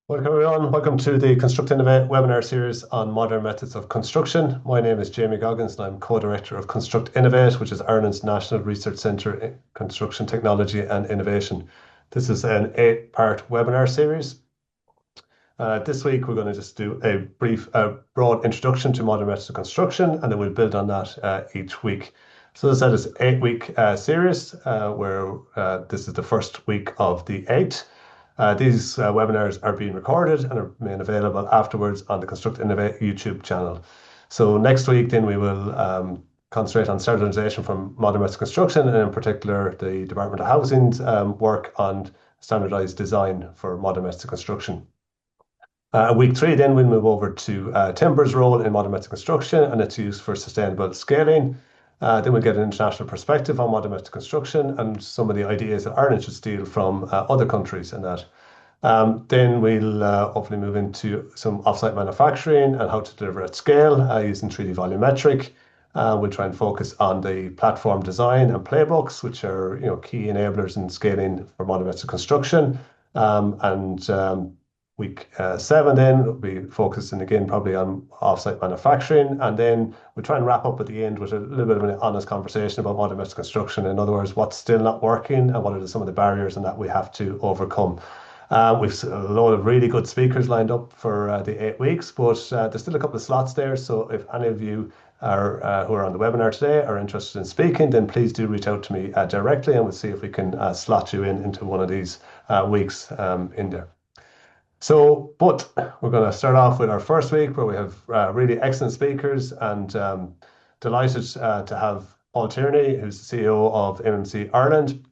Welcome everyone. Welcome to the Construct Innovate webinar series on modern methods of construction. My name is Jamie Goggins and I'm co-director of Construct Innovate, which is Ireland's National Research Centre in Construction Technology and Innovation. This is an 8-part webinar series. This week we're going to just do a brief, broad introduction to modern methods of construction, and then we'll build on that each week. So as I said, it's an 8-week series where this is the first week of the 8. These webinars are being recorded and are made available afterwards on the Construct Innovate YouTube channel. So next week, then we will concentrate on standardization from modern methods of construction, and in particular, the Department of Housing's work on standardized design for modern methods of construction. Week 3, then we'll move over to timber's role in modern methods of construction and its use for sustainable scaling. Then we'll get an international perspective on modern methods of construction and some of the ideas that Ireland should steal from other countries and that. Then we'll hopefully move into some offsite manufacturing and how to deliver at scale using 3D volumetric. We'll try and focus on the platform design and playbooks, which are key enablers in scaling for modern methods of construction. Week 7 then will be focusing again probably on offsite manufacturing, and then we'll try and wrap up at the end with a little bit of an honest conversation about modern methods of construction. In other words, what's still not working and what are some of the barriers and that we have to overcome. We've a load of really good speakers lined up for the 8 weeks, but there's still a couple of slots there. So if any of you are who are on the webinar today are interested in speaking, then please do reach out to me directly, and we'll see if we can slot you into one of these weeks in there. So, but we're going to start off with our first week where we have really excellent speakers, and delighted to have Paul Tierney, who's the CEO of MMC Ireland,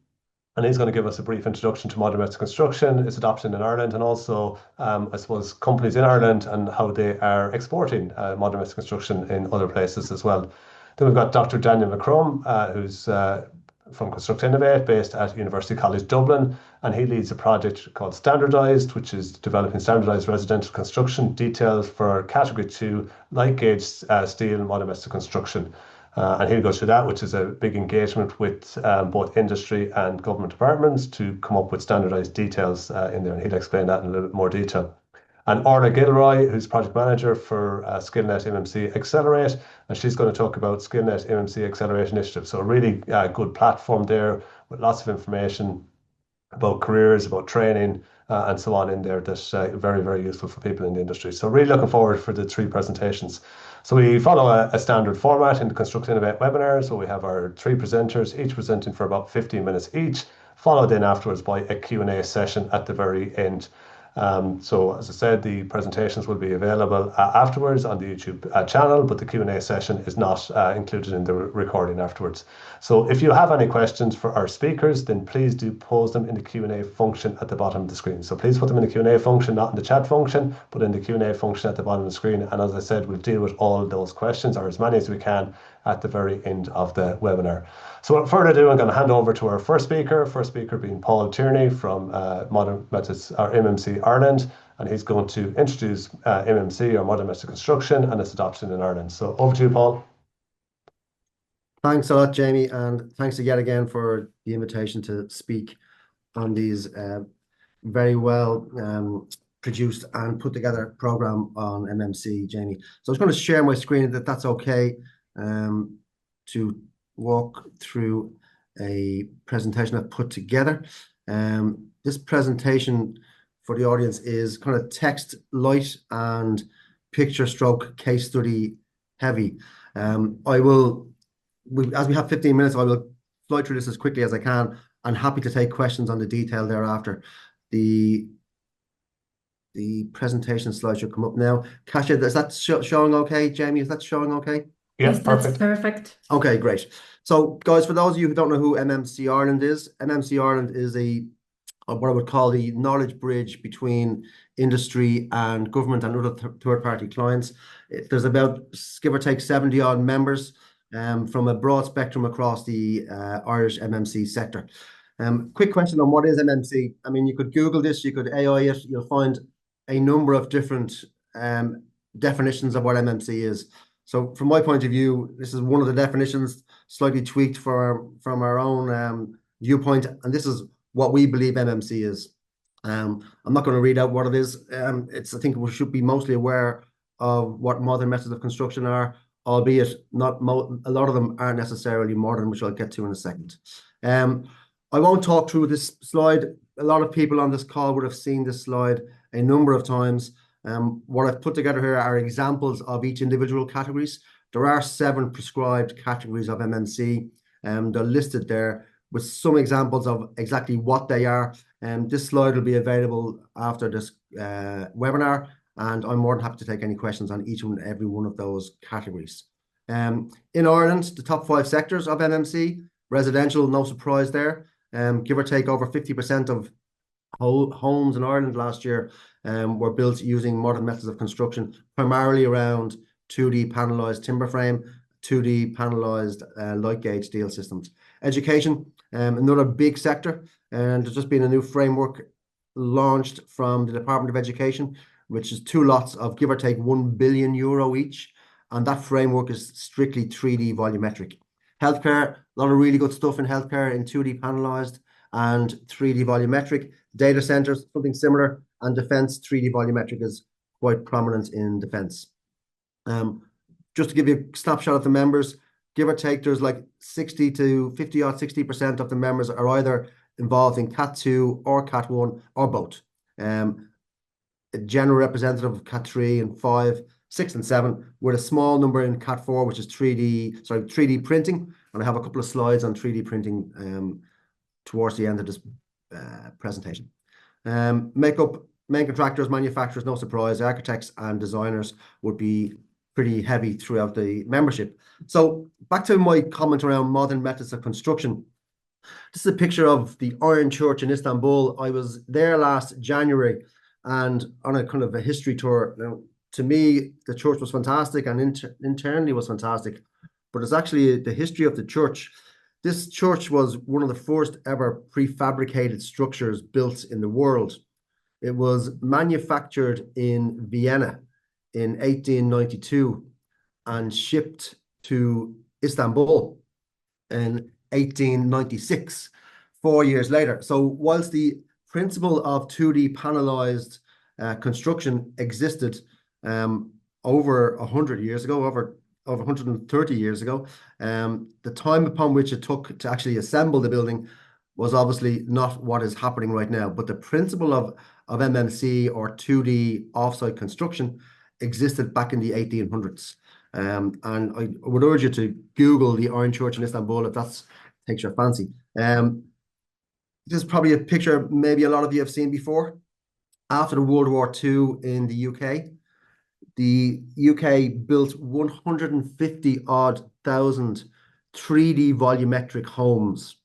and he's going to give us a brief introduction to modern methods of construction, its adoption in Ireland, and also, I suppose, companies in Ireland and how they are exporting modern methods of construction in other places as well. Then we've got Dr. Daniel McCrum, who's from Construct Innovate, based at University College Dublin, and he leads a project called Standardised, which is developing standardised residential construction details for Category 2 light gauge steel and modern methods of construction. And he'll go through that, which is a big engagement with both industry and government departments to come up with standardised details in there, and he'll explain that in a little bit more detail. And Órla Gilroy, who's project manager for Skillnet MMC Accelerate, and she's going to talk about Skillnet MMC Accelerate Initiative. So a really good platform there with lots of information about careers, about training, and so on in there that's very, very useful for people in the industry. So really looking forward for the 3 presentations. So we follow a standard format in the Construct Innovate webinar. So we have our 3 presenters, each presenting for about 15 minutes each, followed in afterwards by a Q&A session at the very end. So as I said, the presentations will be available afterwards on the YouTube channel, but the Q&A session is not included in the recording afterwards. So if you have any questions for our speakers, then please do pose them in the Q&A function at the bottom of the screen. So please put them in the Q&A function, not in the chat function, but in the Q&A function at the bottom of the screen. And as I said, we'll deal with all those questions, or as many as we can, at the very end of the webinar. So without further ado, I'm going to hand over to our first speaker being Paul Tierney from Modern Methods, or MMC Ireland, and he's going to introduce MMC, or Modern Methods of Construction, and its adoption in Ireland. So over to you, Paul. Thanks a lot, Jamie, and thanks yet again for the invitation to speak on these very well produced and put together program on MMC, Jamie. So I'm just going to share my screen, if that's okay, to walk through a presentation I've put together. This presentation for the audience is kind of text light and picture stroke case study heavy. As we have 15 minutes, I will fly through this as quickly as I can. I'm happy to take questions on the detail thereafter. The presentation slide should come up now. Kasia, is that showing okay? Jamie, is that showing okay? Yes, that's perfect. Okay, great. So, guys, for those of you who don't know who MMC Ireland is what I would call the knowledge bridge between industry and government and other third-party clients. There's about, give or take, 70 odd members from a broad spectrum across the Irish MMC sector. Quick question on what is MMC? I mean, you could Google this, you could AI it, you'll find a number of different definitions of what MMC is. So from my point of view, this is one of the definitions, slightly tweaked from our own viewpoint, and this is what we believe MMC is. I'm not going to read out what it is. I think we should be mostly aware of what modern methods of construction are, albeit not a lot of them aren't necessarily modern, which I'll get to in a second. I won't talk through this slide. A lot of people on this call would have seen this slide a number of times. What I've put together here are examples of each individual categories. There are 7 prescribed categories of MMC, and they're listed there with some examples of exactly what they are. This slide will be available after this webinar, and I'm more than happy to take any questions on each and every one of those categories. In Ireland, the top 5 sectors of MMC, residential, no surprise there. Give or take over 50% of homes in Ireland last year were built using modern methods of construction, primarily around 2D panelised timber frame, 2D panelised light gauge steel systems. Education, another big sector, and there's just been a new framework launched from the Department of Education, which is 2 lots of give or take €1 billion each, and that framework is strictly 3D volumetric. Healthcare, a lot of really good stuff in healthcare in 2D panelised and 3D volumetric. Data centers, something similar, and defence, 3D volumetric is quite prominent in defence. Just to give you a snapshot of the members, give or take, there's like 60 to 50 or 60% of the members are either involved in Cat 2 or Cat 1 or both. A general representative of Cat 3 and 5, 6 and 7, with a small number in Cat 4, which is 3D printing. And I have a couple of slides on 3D printing towards the end of this presentation. Makeup, main contractors, manufacturers, no surprise, architects and designers would be pretty heavy throughout the membership. So back to my comment around modern methods of construction. This is a picture of the Iron Church in Istanbul. I was there last January and on a kind of a history tour. Now, to me, the church was fantastic and internally was fantastic, but it's actually the history of the church. This church was one of the first ever prefabricated structures built in the world. It was manufactured in Vienna in 1892 and shipped to Istanbul in 1896, 4 years later. So whilst the principle of 2D panelised construction existed over 100 years ago, over 130 years ago, the time upon which it took to actually assemble the building was obviously not what is happening right now. But the principle of MMC or 2D offsite construction existed back in the 1800s. And I would urge you to Google the Iron Church in Istanbul if that takes your fancy. This is probably a picture maybe a lot of you have seen before. After the World War II in the UK, the UK built 150 odd thousand 3D volumetric homes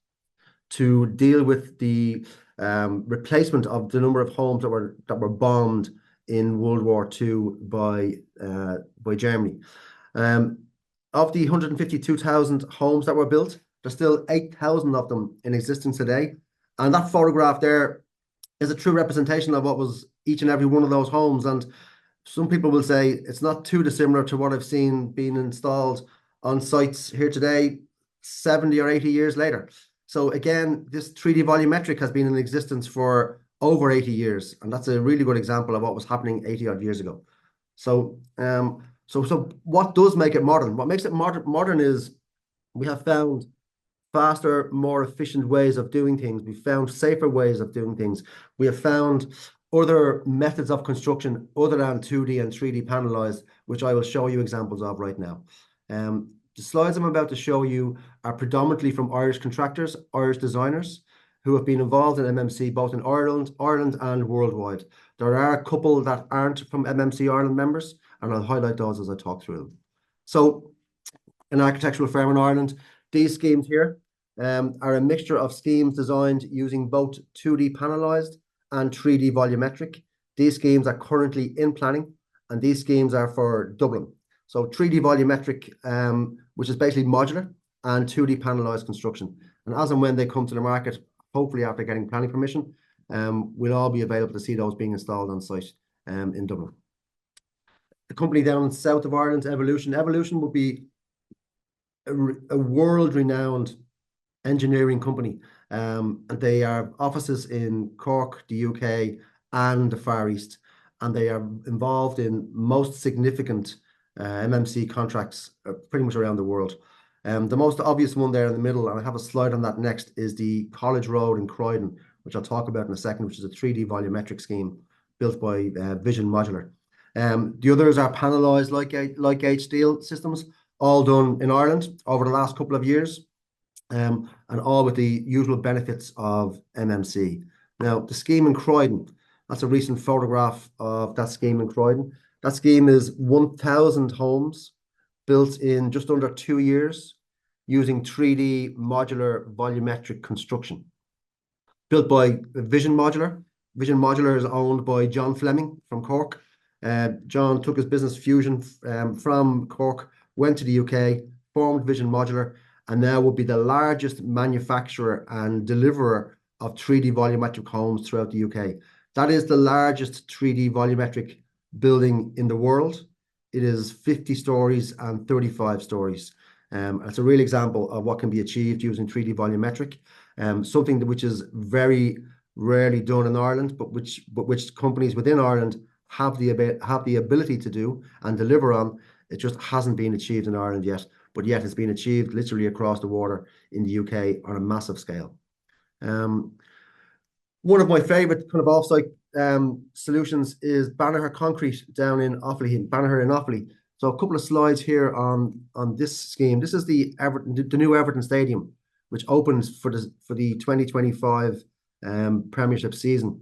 to deal with the replacement of the number of homes that were bombed in World War II by Germany. Of the 152,000 homes that were built, there's still 8,000 of them in existence today. And that photograph there is a true representation of what was each and every one of those homes. And some people will say it's not too dissimilar to what I've seen being installed on sites here today, 70 or 80 years later. So again, this 3D volumetric has been in existence for over 80 years. And that's a really good example of what was happening 80 odd years ago. So, so what does make it modern? What makes it modern is we have found faster, more efficient ways of doing things. We've found safer ways of doing things. We have found other methods of construction other than 2D and 3D panelised, which I will show you examples of right now. The slides I'm about to show you are predominantly from Irish contractors, Irish designers, who have been involved in MMC both in Ireland and worldwide. There are a couple that aren't from MMC Ireland members, and I'll highlight those as I talk through them. So, an architectural firm in Ireland, these schemes here are a mixture of schemes designed using both 2D panelised and 3D volumetric. These schemes are currently in planning, and these schemes are for Dublin. So 3D volumetric, which is basically modular, and 2D panelised construction. And as and when they come to the market, hopefully after getting planning permission, we'll all be available to see those being installed on site in Dublin. The company down in south of Ireland, Evolution. Evolution would be a world-renowned engineering company. And they are offices in Cork, the UK, and the Far East. And they are involved in most significant MMC contracts pretty much around the world. The most obvious one there in the middle, and I have a slide on that next, is the College Road in Croydon, which I'll talk about in a second, which is a 3D volumetric scheme built by Vision Modular. The others are panelized like gauge steel systems, all done in Ireland over the last couple of years, and all with the usual benefits of MMC. Now, the scheme in Croydon, that's a recent photograph of that scheme in Croydon. That scheme is 1,000 homes built in just under 2 years using 3D modular volumetric construction. Built by Vision Modular. Vision Modular is owned by John Fleming from Cork. John took his business Fusion from Cork, went to the UK, formed Vision Modular, and now will be the largest manufacturer and deliverer of 3D volumetric homes throughout the UK. That is the largest 3D volumetric building in the world. It is 50 stories and 35 stories. It's a real example of what can be achieved using 3D volumetric, something which is very rarely done in Ireland, but which companies within Ireland have the ability to do and deliver on. It just hasn't been achieved in Ireland yet, but yet it's been achieved literally across the water in the UK on a massive scale. One of my favorite kind of offsite solutions is Banagher Concrete down in Offaly, Banagher in Offaly. So a couple of slides here on this scheme. This is the new Everton Stadium, which opens for the 2025 Premiership season.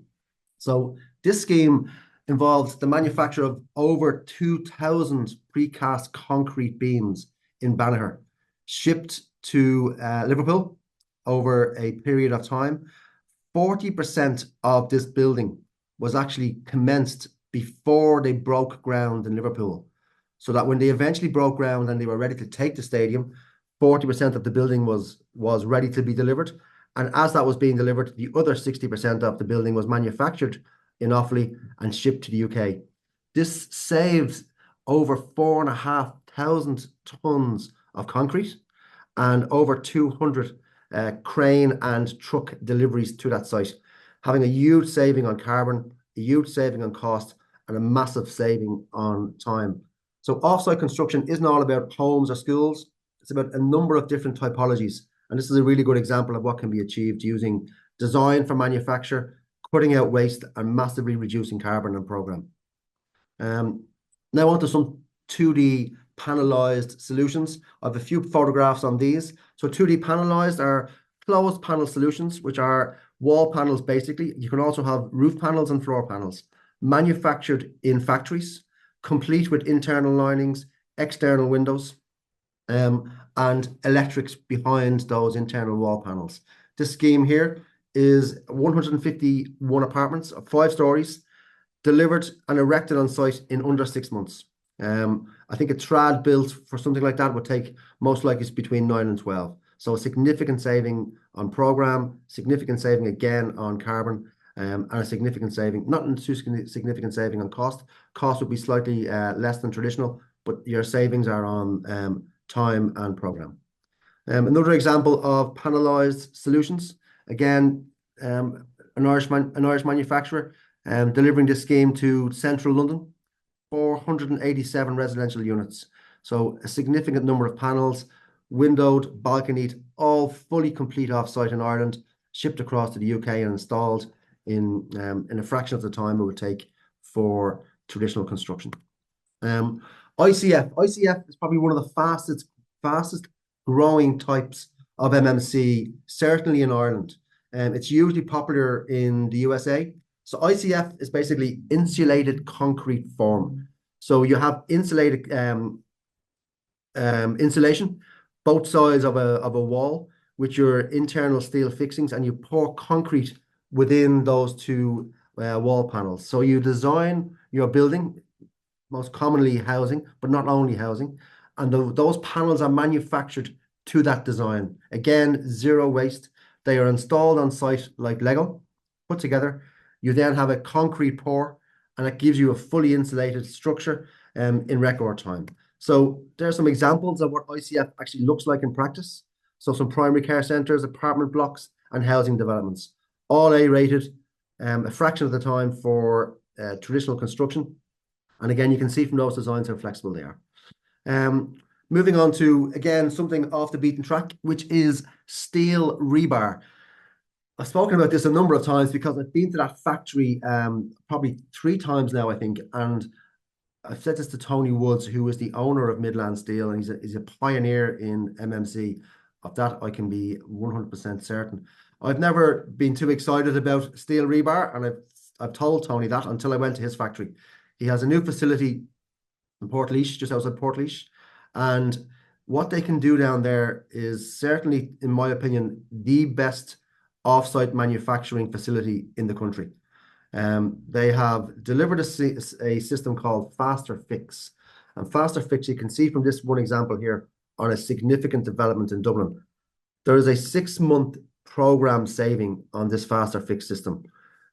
So this scheme involves the manufacture of over 2,000 precast concrete beams in Banagher, shipped to Liverpool over a period of time. 40% of this building was actually commenced before they broke ground in Liverpool. So that when they eventually broke ground and they were ready to take the stadium, 40% of the building was ready to be delivered. And as that was being delivered, the other 60% of the building was manufactured in Offaly and shipped to the UK. This saves over 4,500 tons of concrete and over 200 crane and truck deliveries to that site, having a huge saving on carbon, a huge saving on cost, and a massive saving on time. So offsite construction isn't all about homes or schools. It's about a number of different typologies. And this is a really good example of what can be achieved using design for manufacture, cutting out waste, and massively reducing carbon and program. Now on to some 2D panelized solutions. I have a few photographs on these. So 2D panelized are closed panel solutions, which are wall panels basically. You can also have roof panels and floor panels, manufactured in factories, complete with internal linings, external windows, and electrics behind those internal wall panels. This scheme here is 151 apartments of 5 stories, delivered and erected on site in under 6 months. I think a trad built for something like that would take most likely between 9 and 12. So a significant saving on program, significant saving again on carbon, and a significant saving, not too significant saving on cost. Cost would be slightly less than traditional, but your savings are on time and program. Another example of panelized solutions, again, an Irish manufacturer delivering this scheme to central London, 487 residential units. So a significant number of panels, windowed, balconied, all fully complete off-site in Ireland, shipped across to the UK and installed in a fraction of the time it would take for traditional construction. ICF is probably one of the fastest growing types of MMC, certainly in Ireland. It's usually popular in the USA. So ICF is basically insulated concrete form. So you have insulated insulation, both sides of a wall with your internal steel fixings, and you pour concrete within those two wall panels. So you design your building, most commonly housing, but not only housing, and those panels are manufactured to that design. Again, zero waste. They are installed on site like Lego, put together. You then have a concrete pour, and it gives you a fully insulated structure in record time. So there are some examples of what ICF actually looks like in practice. So some primary care centres, apartment blocks, and housing developments. All A rated, a fraction of the time for traditional construction. And again, you can see from those designs how flexible they are. Moving on to, again, something off the beaten track, which is steel rebar. I've spoken about this a number of times because I've been to that factory probably 3 times now, I think. And I've said this to Tony Woods, who is the owner of Midland Steel, and he's a pioneer in MMC. Of that, I can be 100% certain. I've never been too excited about steel rebar, and I've told Tony that until I went to his factory. He has a new facility in Portlaoise, just outside Portlaoise, and what they can do down there is certainly, in my opinion, the best off-site manufacturing facility in the country. They have delivered a system called Faster Fix. And Faster Fix, you can see from this one example here, on a significant development in Dublin. There is a 6-month program saving on this Faster Fix system.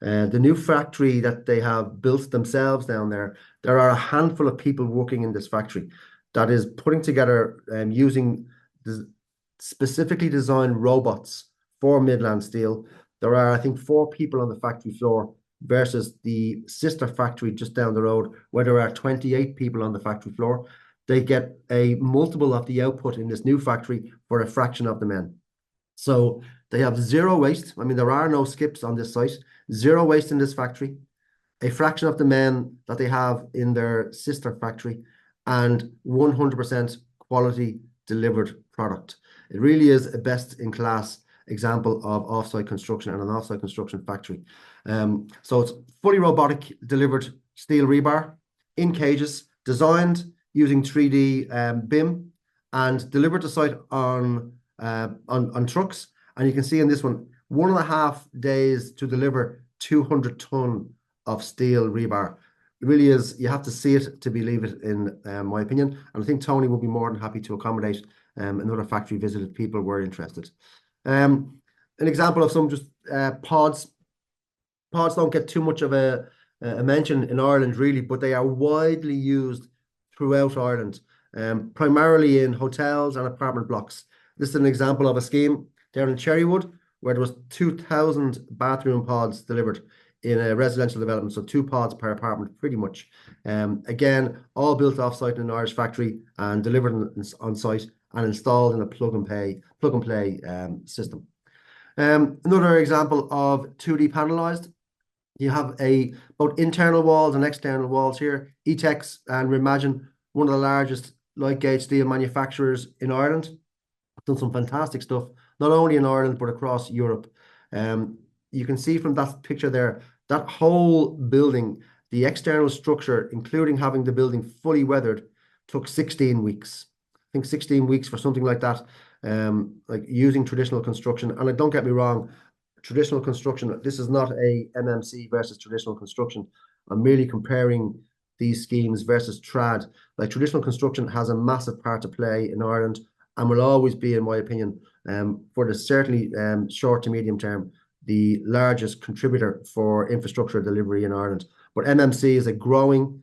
The new factory that they have built themselves down there are a handful of people working in this factory that is putting together using specifically designed robots for Midland Steel. There are, I think, 4 people on the factory floor versus the sister factory just down the road where there are 28 people on the factory floor. They get a multiple of the output in this new factory for a fraction of the men. So they have zero waste. I mean, there are no skips on this site. Zero waste in this factory. A fraction of the men that they have in their sister factory, and 100% quality delivered product. It really is a best-in-class example of off-site construction and an off-site construction factory. So it's fully robotic delivered steel rebar in cages, designed using 3D BIM, and delivered to site on trucks. And you can see in this one, 1.5 days to deliver 200 ton of steel rebar. It really is, you have to see it to believe it, in my opinion. And I think Tony will be more than happy to accommodate another factory visit if people were interested. An example of some just pods. Pods don't get too much of a mention in Ireland, really, but they are widely used throughout Ireland, primarily in hotels and apartment blocks. This is an example of a scheme down in Cherrywood where there was 2,000 bathroom pods delivered in a residential development, so 2 pods per apartment, pretty much. Again, all built off-site in an Irish factory and delivered on site and installed in a plug-and-play system. Another example of 2D panelized. You have both internal walls and external walls here. Etex and Remagine, one of the largest light gauge steel manufacturers in Ireland, done some fantastic stuff, not only in Ireland, but across Europe. You can see from that picture there, that whole building, the external structure, including having the building fully weathered, took 16 weeks. I think 16 weeks for something like that, like using traditional construction. And don't get me wrong, traditional construction, this is not a MMC versus traditional construction. I'm merely comparing these schemes versus trad. Like, traditional construction has a massive part to play in Ireland and will always be, in my opinion, for the certainly short to medium term, the largest contributor for infrastructure delivery in Ireland. But MMC is a growing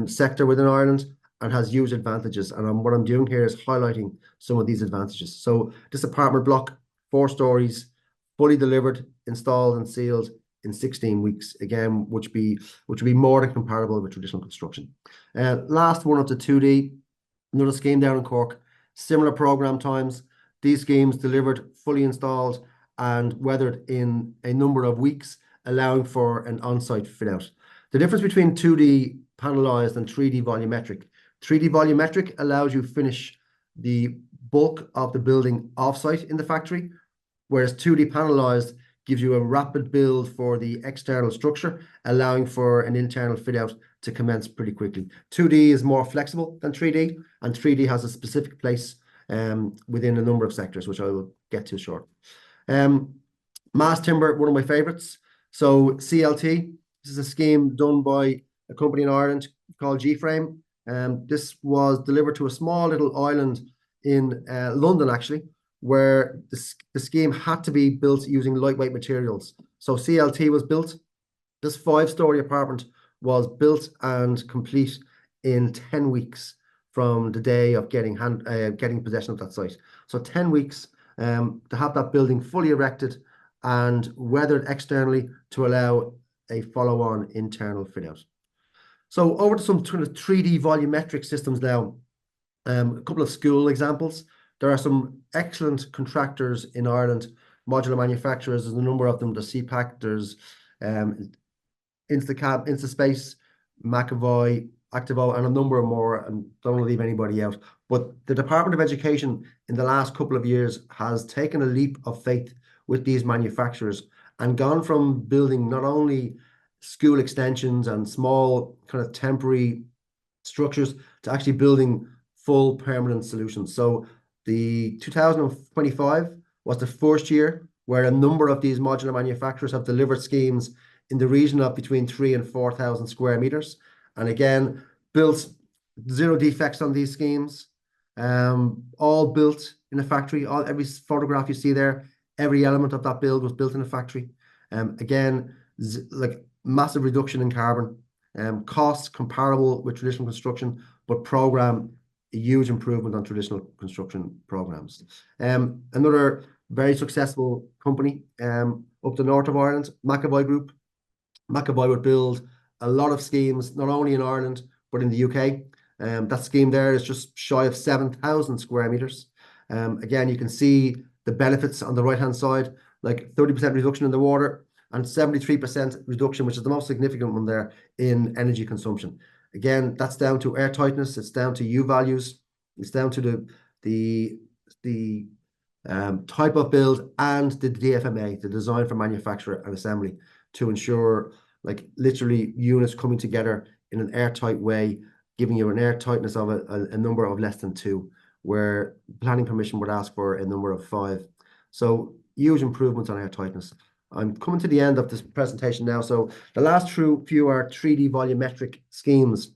sector within Ireland and has huge advantages. And what I'm doing here is highlighting some of these advantages. So this apartment block, 4 stories, fully delivered, installed and sealed in 16 weeks, again, which would be more than comparable with traditional construction. Last one up to 2D, another scheme down in Cork, similar program times. These schemes delivered, fully installed and weathered in a number of weeks, allowing for an on-site fit out. The difference between 2D panelized and 3D volumetric. 3D volumetric allows you finish the bulk of the building off-site in the factory, whereas 2D panelized gives you a rapid build for the external structure, allowing for an internal fit out to commence pretty quickly. 2D is more flexible than 3D, and 3D has a specific place within a number of sectors, which I will get to shortly. Mass timber, one of my favorites. So CLT, this is a scheme done by a company in Ireland called G-Frame. This was delivered to a small little island in London, actually, where the scheme had to be built using lightweight materials. So CLT was built. This 5-story apartment was built and complete in 10 weeks from the day of getting possession of that site. So 10 weeks to have that building fully erected and weathered externally to allow a follow-on internal fit-out. So over to some kind of 3D volumetric systems now. A couple of school examples. There are some excellent contractors in Ireland, modular manufacturers. There's a number of them. There's CPAC, there's Instacab, Instaspace, McAvoy, Activo, and a number more, and don't want to leave anybody out. But the Department of Education in the last couple of years has taken a leap of faith with these manufacturers and gone from building not only school extensions and small kind of temporary structures to actually building full permanent solutions. So the 2025 was the first year where a number of these modular manufacturers have delivered schemes in the region of between 3,000 and 4,000 square meters. And again, built zero defects on these schemes, all built in a factory. Every photograph you see there, every element of that build was built in a factory. Again, like massive reduction in carbon, costs comparable with traditional construction, but program a huge improvement on traditional construction programs. Another very successful company up the north of Ireland, McAvoy Group. McAvoy would build a lot of schemes, not only in Ireland, but in the UK. That scheme there is just shy of 7,000 square meters. Again, you can see the benefits on the right-hand side, like 30% reduction in the water and 73% reduction, which is the most significant one there, in energy consumption. Again, that's down to air tightness, it's down to U values, it's down to the type of build and the DFMA, the design for manufacture and assembly, to ensure like literally units coming together in an airtight way, giving you an air tightness of a number of less than 2, where planning permission would ask for a number of 5. So huge improvements on air tightness. I'm coming to the end of this presentation now. So the last few are 3D volumetric schemes,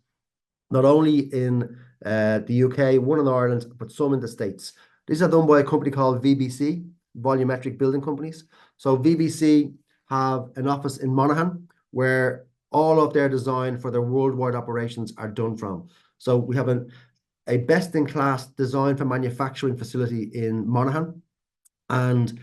not only in the UK, one in Ireland, but some in the States. These are done by a company called VBC, Volumetric Building Companies. So VBC have an office in Monaghan where all of their design for their worldwide operations are done from. So we have a best-in-class design for manufacturing facility in Monaghan, and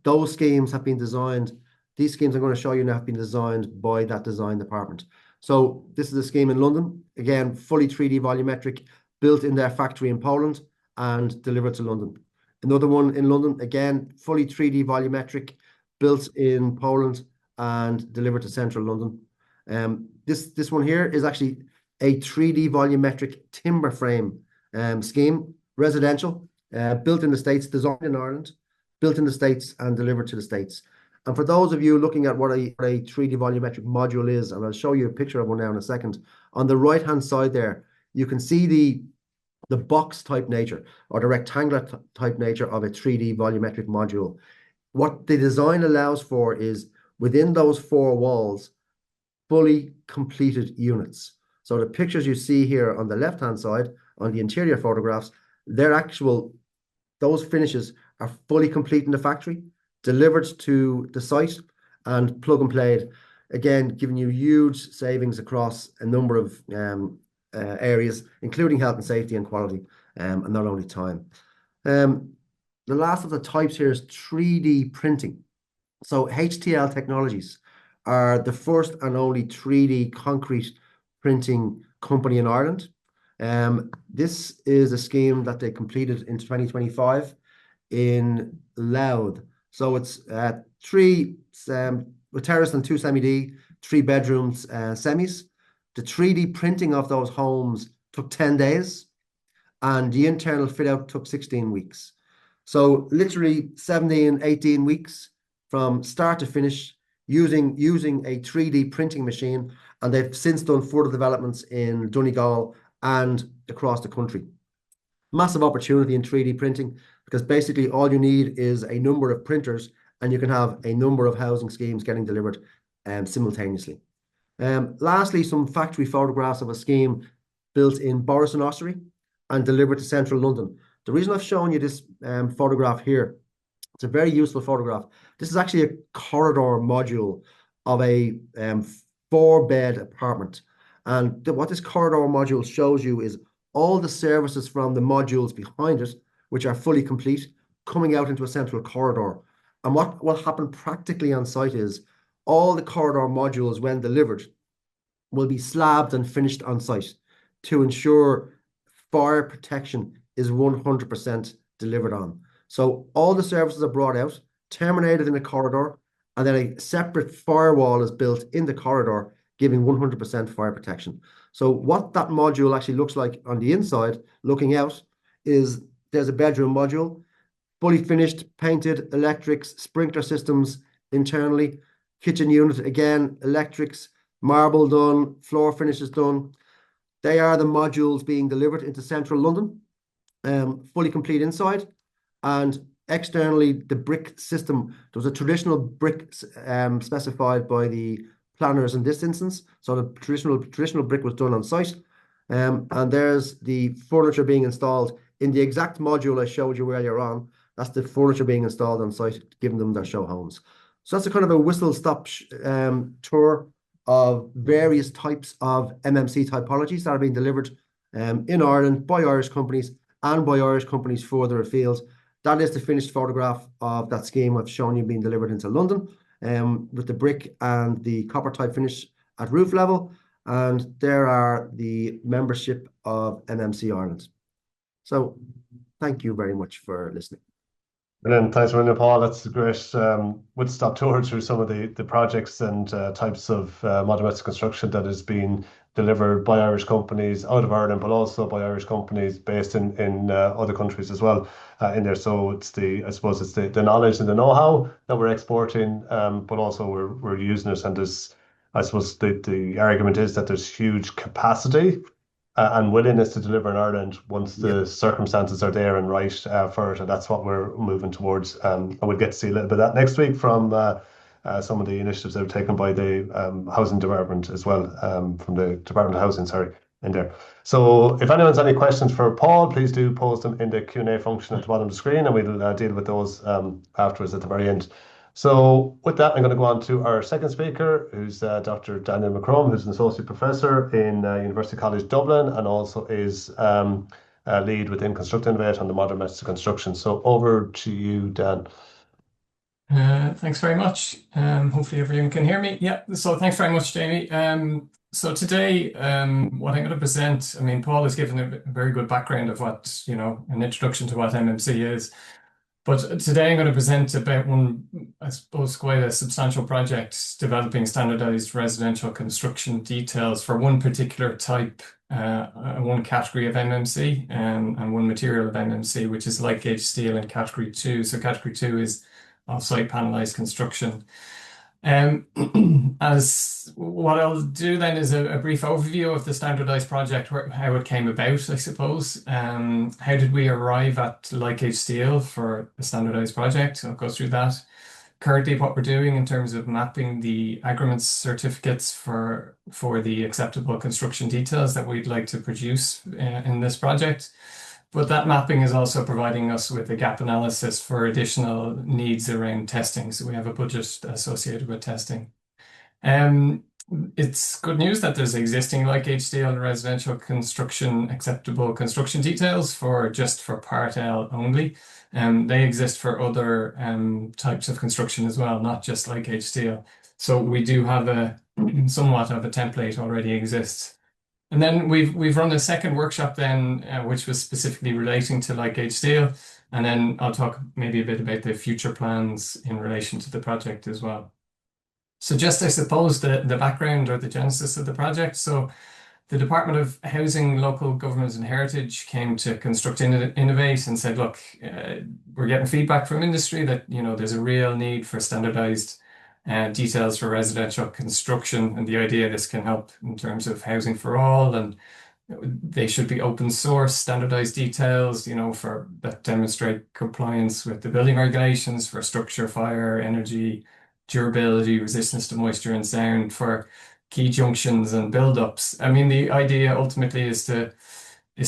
those schemes have been designed. These schemes I'm going to show you now have been designed by that design department. So this is a scheme in London, again, fully 3D volumetric, built in their factory in Poland and delivered to London. Another one in London, again, fully 3D volumetric, built in Poland and delivered to central London. This one here is actually a 3D volumetric timber frame scheme, residential, built in the States, designed in Ireland, built in the States and delivered to the States. And for those of you looking at what a 3D volumetric module is, and I'll show you a picture of one now in a second, on the right-hand side there, you can see the box type nature or the rectangular type nature of a 3D volumetric module. What the design allows for is within those 4 walls, fully completed units. So the pictures you see here on the left-hand side, on the interior photographs, those finishes are fully complete in the factory, delivered to the site and plug and played. Again, giving you huge savings across a number of areas, including health and safety and quality, and not only time. The last of the types here is 3D printing. So HTL Technologies are the first and only 3D concrete printing company in Ireland. This is a scheme that they completed in 2025 in Louth. So it's 3 with terrace and 2 semi-D, 3 bedrooms, semis. The 3D printing of those homes took 10 days and the internal fit out took 16 weeks. So literally 17, 18 weeks from start to finish using a 3D printing machine. And they've since done further developments in Donegal and across the country. Massive opportunity in 3D printing, because basically all you need is a number of printers and you can have a number of housing schemes getting delivered simultaneously. Lastly, some factory photographs of a scheme built in Borison Ossory and delivered to central London. The reason I've shown you this photograph here, it's a very useful photograph. This is actually a corridor module of a 4-bed apartment. And what this corridor module shows you is all the services from the modules behind it, which are fully complete, coming out into a central corridor. And what will happen practically on site is all the corridor modules, when delivered, will be slabbed and finished on site to ensure fire protection is 100% delivered on. So all the services are brought out, terminated in a corridor, and then a separate firewall is built in the corridor, giving 100% fire protection. So what that module actually looks like on the inside, looking out, is there's a bedroom module, fully finished, painted, electrics, sprinkler systems internally, kitchen unit, again, electrics, marble done, floor finishes done. They are the modules being delivered into central London, fully complete inside. And externally, the brick system, there was a traditional brick specified by the planners in this instance. So the traditional brick was done on site. And there's the furniture being installed in the exact module I showed you earlier on. That's the furniture being installed on site, giving them their show homes. So that's a kind of a whistle-stop tour of various types of MMC typologies that are being delivered in Ireland by Irish companies and by Irish companies further afield. That is the finished photograph of that scheme I've shown you being delivered into London, with the brick and the copper type finish at roof level. And there are the membership of MMC Ireland. So thank you very much for listening. Brilliant. Thanks, William Paul. That's a great stop tour through some of the projects and types of modern methods of construction that is being delivered by Irish companies out of Ireland, but also by Irish companies based in other countries as well in there. So it's I suppose it's the knowledge and the know-how that we're exporting, but also we're using it. And there's, I suppose the argument is that there's huge capacity and willingness to deliver in Ireland once the circumstances are there and right for it. And that's what we're moving towards. And we'll get to see a little bit of that next week from some of the initiatives that are taken by the Housing Department as well, from the Department of Housing, sorry, in there. So if anyone's any questions for Paul, please do post them in the Q&A function at the bottom of the screen, and we'll deal with those afterwards at the very end. So with that, I'm going to go on to our second speaker, who's Dr. Daniel McCrum, who's an associate professor in University College Dublin and also is lead within Construct Innovate on the modern methods of construction. So over to you, Dan. Thanks very much. Hopefully everyone can hear me. Yeah, so thanks very much, Jamie. So today, what I'm going to present, I mean, Paul has given a very good background of what, an introduction to what MMC is. But today I'm going to present about one, I suppose, quite a substantial project developing standardized residential construction details for one particular type, one category of MMC, and one material of MMC, which is light gauge steel in category 2. So category 2 is off-site panelized construction. As what I'll do then is a brief overview of the standardized project, how it came about, I suppose. How did we arrive at light gauge steel for the standardized project? I'll go through that. Currently, what we're doing in terms of mapping the agreement certificates for the acceptable construction details that we'd like to produce in this project. But that mapping is also providing us with a gap analysis for additional needs around testing. So we have a budget associated with testing. It's good news that there's existing light gauge steel and residential construction acceptable construction details just for Part L only. They exist for other types of construction as well, not just light gauge steel. So we do have somewhat of a template already exists. And then we've run a second workshop then, which was specifically relating to light gauge steel. And then I'll talk maybe a bit about the future plans in relation to the project as well. So just, I suppose, the background or the genesis of the project. So the Department of Housing, Local Government and Heritage came to Construct Innovate and said, look, we're getting feedback from industry that, there's a real need for standardized details for residential construction, and the idea this can help in terms of housing for all, and they should be open source standardized details, for that demonstrate compliance with the building regulations for structure, fire, energy, durability, resistance to moisture and sound, for key junctions and build-ups. I mean, the idea ultimately is to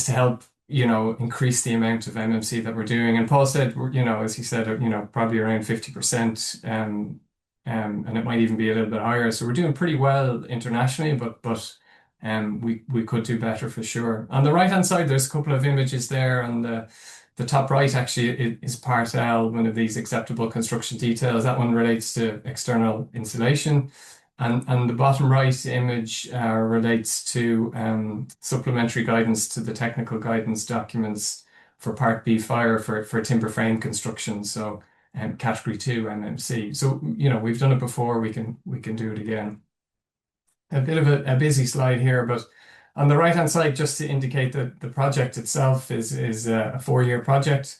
help increase the amount of MMC that we're doing. And Paul said, as he said, probably around 50%. And it might even be a little bit higher. So we're doing pretty well internationally, but we could do better for sure. On the right-hand side, there's a couple of images there on the The top right actually is Part L, one of these acceptable construction details. That one relates to external insulation. And the bottom right image relates to supplementary guidance to the technical guidance documents for Part B fire for timber frame construction. So category 2 MMC. So, we've done it before, we can do it again. A bit of a busy slide here, but on the right-hand side, just to indicate that the project itself is a 4-year project.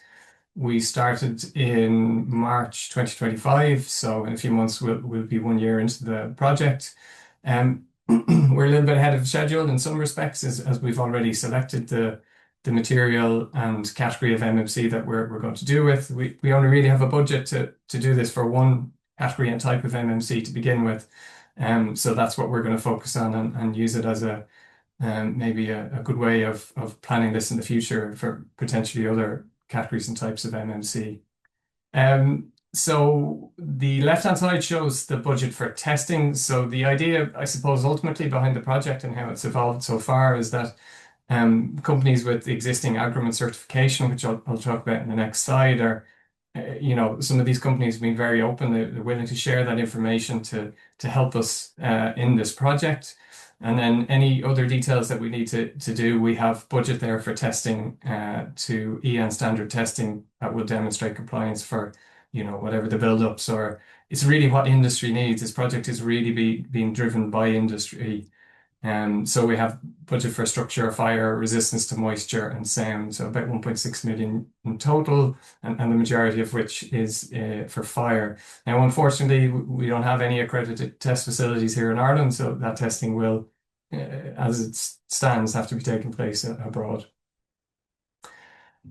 We started in March 2025, so in a few months we'll be 1 year into the project. We're a little bit ahead of schedule in some respects, as we've already selected the material and category of MMC that we're going to do with. We only really have a budget to do this for one category and type of MMC to begin with. So that's what we're going to focus on and use it as maybe a good way of planning this in the future for potentially other categories and types of MMC. So the left-hand side shows the budget for testing. So the idea, I suppose, ultimately behind the project and how it's evolved so far is that companies with existing agreement certification, which I'll talk about in the next slide, are some of these companies have been very open. They're willing to share that information to help us in this project. And then any other details that we need to do, we have budget there for testing to EN standard testing that will demonstrate compliance for whatever the build-ups are. It's really what industry needs. This project is really being driven by industry. So we have budget for structure, fire, resistance to moisture and sound. So about 1.6 million in total, and the majority of which is for fire. Now, unfortunately, we don't have any accredited test facilities here in Ireland, so that testing will, as it stands, have to be taking place abroad.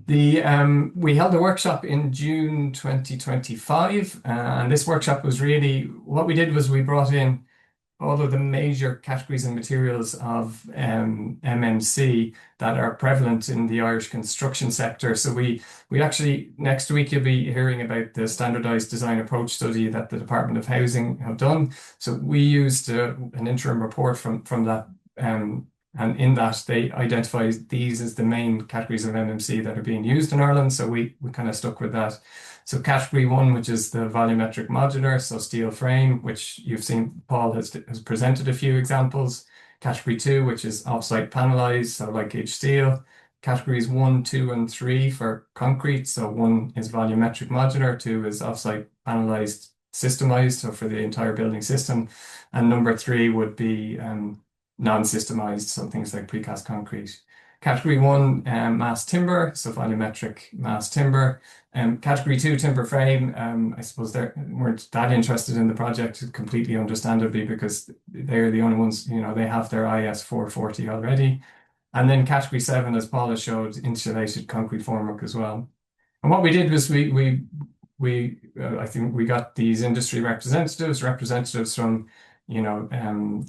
We held a workshop in June 2025, and this workshop was really, what we did was we brought in all of the major categories and materials of MMC that are prevalent in the Irish construction sector. So we actually, next week, you'll be hearing about the Standardised Design Approach study that the Department of Housing have done. So we used an interim report from that, and in that they identify these as the main categories of MMC that are being used in Ireland. So we kind of stuck with that. So category 1, which is the volumetric modular, so steel frame, which you've seen Paul has presented a few examples. Category 2, which is offsite panelized, so light gauge steel. Categories 1, 2, and 3 for concrete. So 1 is volumetric modular, 2 is offsite panelized systemized, so for the entire building system. And number 3 would be non-systemized, so things like precast concrete. Category 1, mass timber, so volumetric mass timber. Category 2, timber frame. I suppose they weren't that interested in the project, completely understandably, because they're the only ones, they have their IS 440 already. And then category 7, as Paula showed, insulated concrete formwork as well. And what we did was I think we got these industry representatives from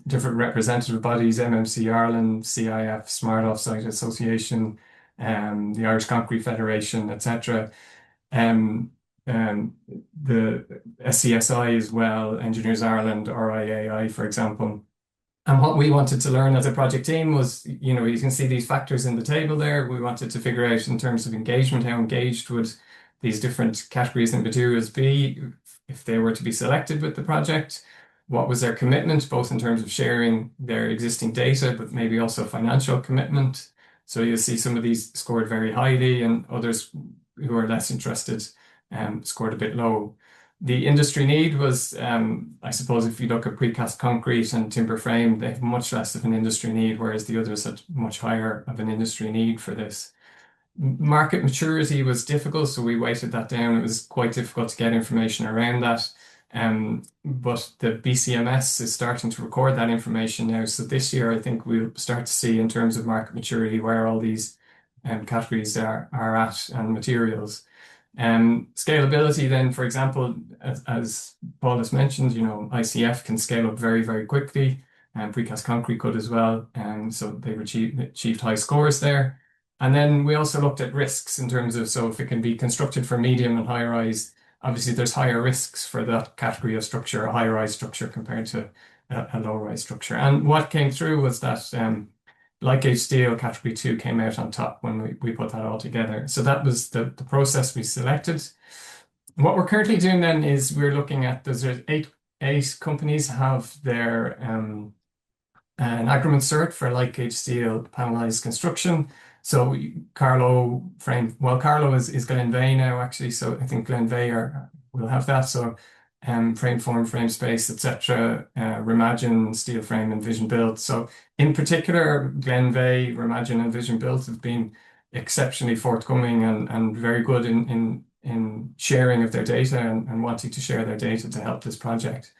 different representative bodies, MMC Ireland, CIF, Smart Offsite Association, the Irish Concrete Federation, etc. The SCSI as well, Engineers Ireland, RIAI, for example. And what we wanted to learn as a project team was, you can see these factors in the table there. We wanted to figure out in terms of engagement, how engaged would these different categories and materials be if they were to be selected with the project. What was their commitment, both in terms of sharing their existing data, but maybe also financial commitment. So you'll see some of these scored very highly, and others who are less interested scored a bit low. The industry need was, I suppose, if you look at precast concrete and timber frame, they have much less of an industry need, whereas the others had much higher of an industry need for this. Market maturity was difficult, so we weighted that down. It was quite difficult to get information around that. But the BCMS is starting to record that information now. So this year, I think we'll start to see in terms of market maturity where all these categories are at and materials. Scalability then, for example, as Paul has mentioned, ICF can scale up very, very quickly, and precast concrete could as well. So they've achieved high scores there. And then we also looked at risks in terms of, so if it can be constructed for medium and high rise, obviously there's higher risks for that category of structure, a high rise structure compared to a low rise structure. And what came through was that light gauge steel category 2 came out on top when we put that all together. So that was the process we selected. What we're currently doing then is we're looking at, there's eight companies have their an agreement cert for light gauge steel panelized construction. So Carlo is Glenveagh now actually. So I think Glenveagh will have that. So frame form, frame space, etc. Remagine, steel frame, and Vision Build. So in particular, Glenveagh, Remagine, and Vision Build have been exceptionally forthcoming and very good in sharing of their data and wanting to share their data to help this project.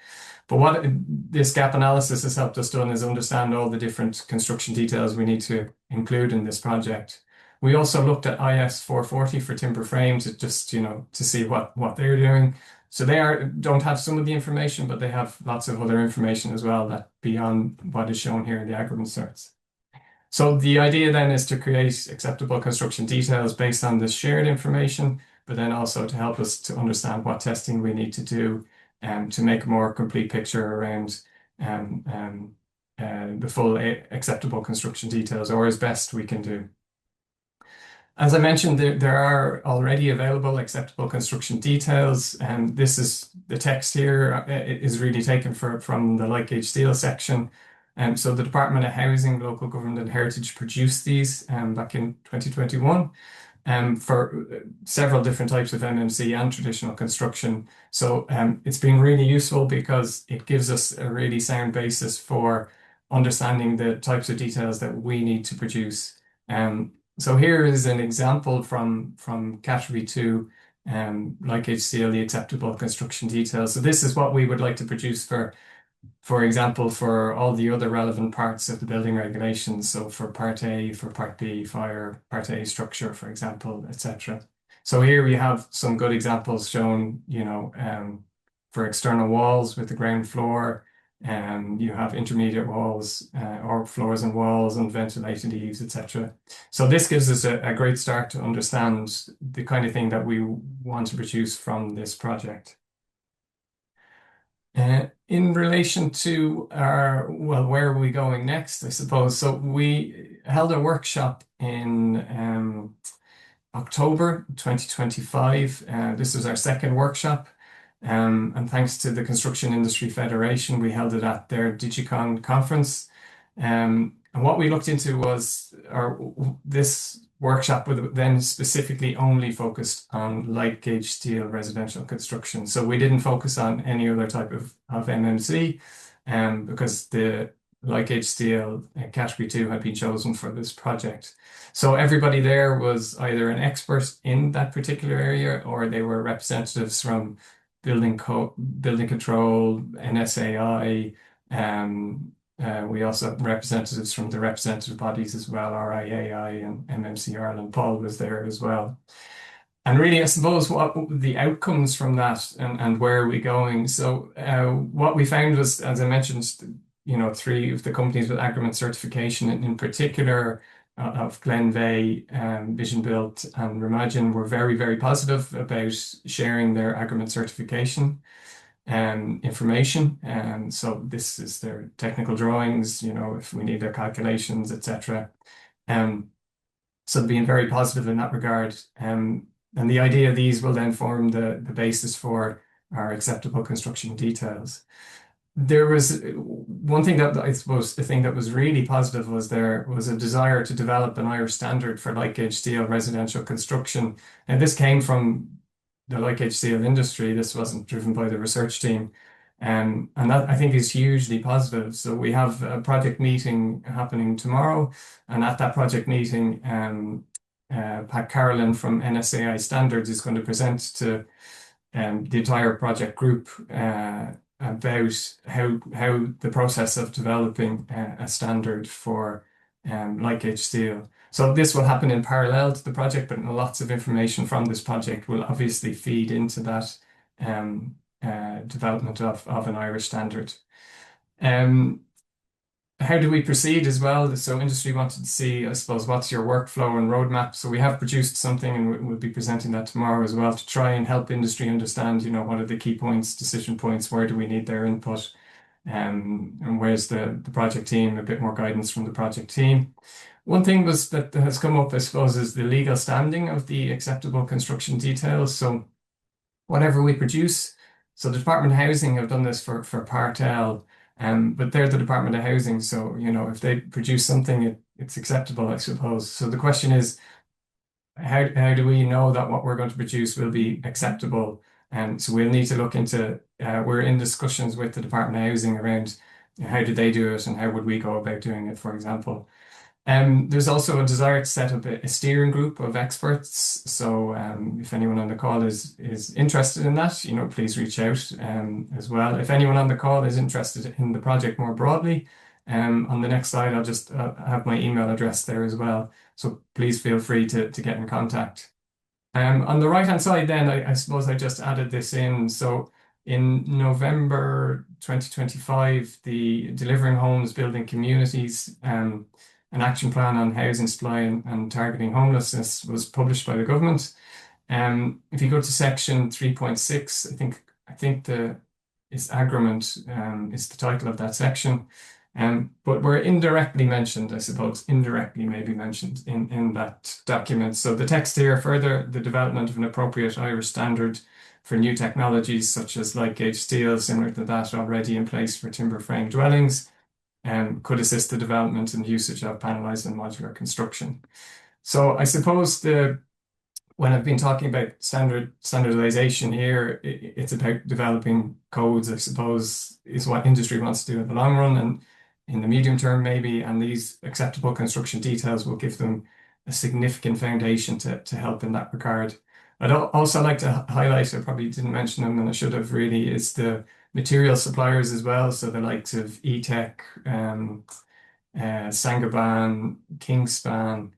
But what this gap analysis has helped us done is understand all the different construction details we need to include in this project. We also looked at IS 440 for timber frames to see what they're doing. So they don't have some of the information, but they have lots of other information as well that beyond what is shown here in the agreement certs. So the idea then is to create acceptable construction details based on this shared information, but then also to help us to understand what testing we need to do to make a more complete picture around the full acceptable construction details, or as best we can do. As I mentioned, there are already available acceptable construction details, and this is the text here is really taken from the light gauge steel section. So the Department of Housing, Local Government and Heritage produced these back in 2021 for several different types of MMC and traditional construction. So it's been really useful because it gives us a really sound basis for understanding the types of details that we need to produce. So here is an example from category 2, light gauge steel, the acceptable construction details. So this is what we would like to produce for example, for all the other relevant parts of the building regulations. So for Part A, for Part B, fire, Part A structure, for example, etc. So here we have some good examples shown, for external walls with the ground floor, you have intermediate walls or floors and walls and ventilated eaves, etc. So this gives us a great start to understand the kind of thing that we want to produce from this project. In relation to where are we going next, I suppose. So we held a workshop in October 2025. This was our second workshop. And thanks to the Construction Industry Federation, we held it at their Digicon conference. And what we looked into was this workshop would then specifically only focused on light gauge steel residential construction. So we didn't focus on any other type of MMC because the light gauge steel category 2 had been chosen for this project. So everybody there was either an expert in that particular area or they were representatives from building control, NSAI. We also have representatives from the representative bodies as well, RIAI and MMC Ireland. Paul was there as well. And really, I suppose what the outcomes from that and where are we going? So what we found was, as I mentioned, 3 of the companies with agreement certification, in particular of Glenveagh, Vision Build, and Remagine, were very, very positive about sharing their agreement certification information. And so this is their technical drawings, if we need their calculations, etc. So being very positive in that regard. And the idea of these will then form the basis for our acceptable construction details. There was one thing that I suppose the thing that was really positive was there was a desire to develop an Irish standard for light gauge steel residential construction. And this came from the light gauge steel industry. This wasn't driven by the research team. And that I think is hugely positive. So we have a project meeting happening tomorrow. And at that project meeting, Pat Carolyn from NSAI Standards is going to present to the entire project group about how the process of developing a standard for light gauge steel. So this will happen in parallel to the project, but lots of information from this project will obviously feed into that development of an Irish standard. How do we proceed as well? So industry wanted to see, I suppose, what's your workflow and roadmap? So we have produced something and we'll be presenting that tomorrow as well to try and help industry understand, what are the key points, decision points, where do we need their input? and where's the project team, a bit more guidance from the project team. One thing that has come up, I suppose, is the legal standing of the acceptable construction details. So whatever we produce, so the Department of Housing have done this for Part L, but they're the Department of Housing, so if they produce something, it's acceptable, I suppose. So the question is, how do we know that what we're going to produce will be acceptable? So we'll need to look into, we're in discussions with the Department of Housing around how did they do it and how would we go about doing it, for example. There's also a desire to set up a steering group of experts. So if anyone on the call is interested in that, please reach out as well. If anyone on the call is interested in the project more broadly, on the next slide, I'll just have my email address there as well. So please feel free to get in contact. On the right-hand side then, I suppose I just added this in. So in November 2025, the Delivering Homes, Building Communities, an action plan on housing supply and targeting homelessness was published by the government. If you go to section 3.6, I think is agreement is the title of that section. But we're indirectly mentioned, I suppose, indirectly maybe mentioned in that document. So the text here, further, the development of an appropriate Irish standard for new technologies such as light gauge steel, similar to that already in place for timber frame dwellings, could assist the development and usage of panelized and modular construction. So I suppose when I've been talking about standardization here, it's about developing codes, I suppose, is what industry wants to do in the long run and in the medium term maybe, and these acceptable construction details will give them a significant foundation to help in that regard. I'd also like to highlight, I probably didn't mention them and I should have really, is the material suppliers as well. So the likes of eTech, Saint-Gobain, Kingspan,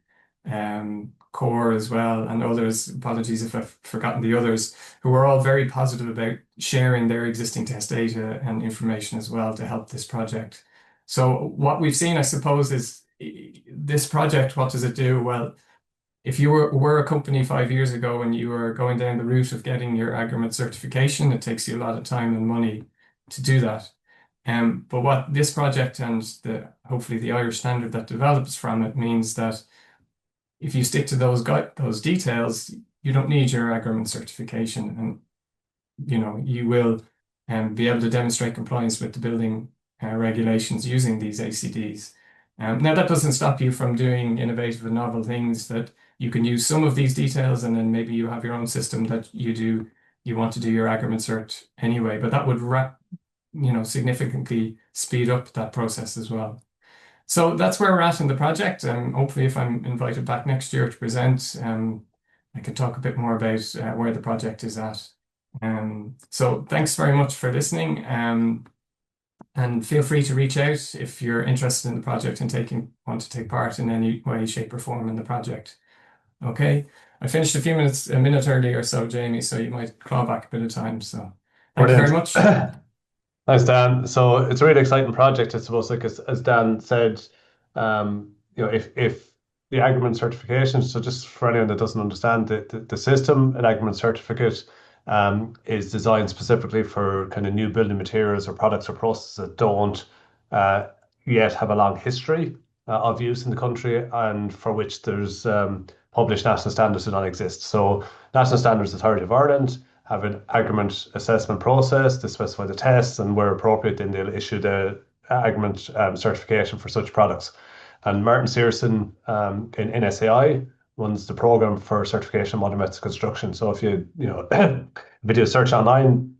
Core as well, and others. Apologies if I've forgotten the others, who are all very positive about sharing their existing test data and information as well to help this project. So what we've seen, I suppose, is this project, what does it do? Well, if you were a company 5 years ago and you were going down the route of getting your agreement certification, it takes you a lot of time and money to do that. But what this project and hopefully the Irish standard that develops from it means that if you stick to those details, you don't need your agreement certification, and you will be able to demonstrate compliance with the building regulations using these ACDs. Now that doesn't stop you from doing innovative and novel things. That you can use some of these details, and then maybe you have your own system that you want to do your agreement cert anyway. But that would significantly speed up that process as well. So that's where we're at in the project. Hopefully, if I'm invited back next year to present, I can talk a bit more about where the project is at. So thanks very much for listening. And feel free to reach out if you're interested in the project and want to take part in any way, shape, or form in the project. Okay, I finished a minute early or so, Jamie, so you might claw back a bit of time. So thank you very much. Thanks, Dan. So it's a really exciting project, I suppose. Like as Dan said, if the agreement certification. So just for anyone that doesn't understand the system, an agreement certificate is designed specifically for kind of new building materials or products or processes that don't yet have a long history of use in the country, and for which there's published national standards that don't exist. So National Standards Authority of Ireland have an agreement assessment process to specify the tests, and where appropriate, then they'll issue the agreement certification for such products. And Martin Searson in NSAI runs the program for certification of modern methods of construction. So if you do a search online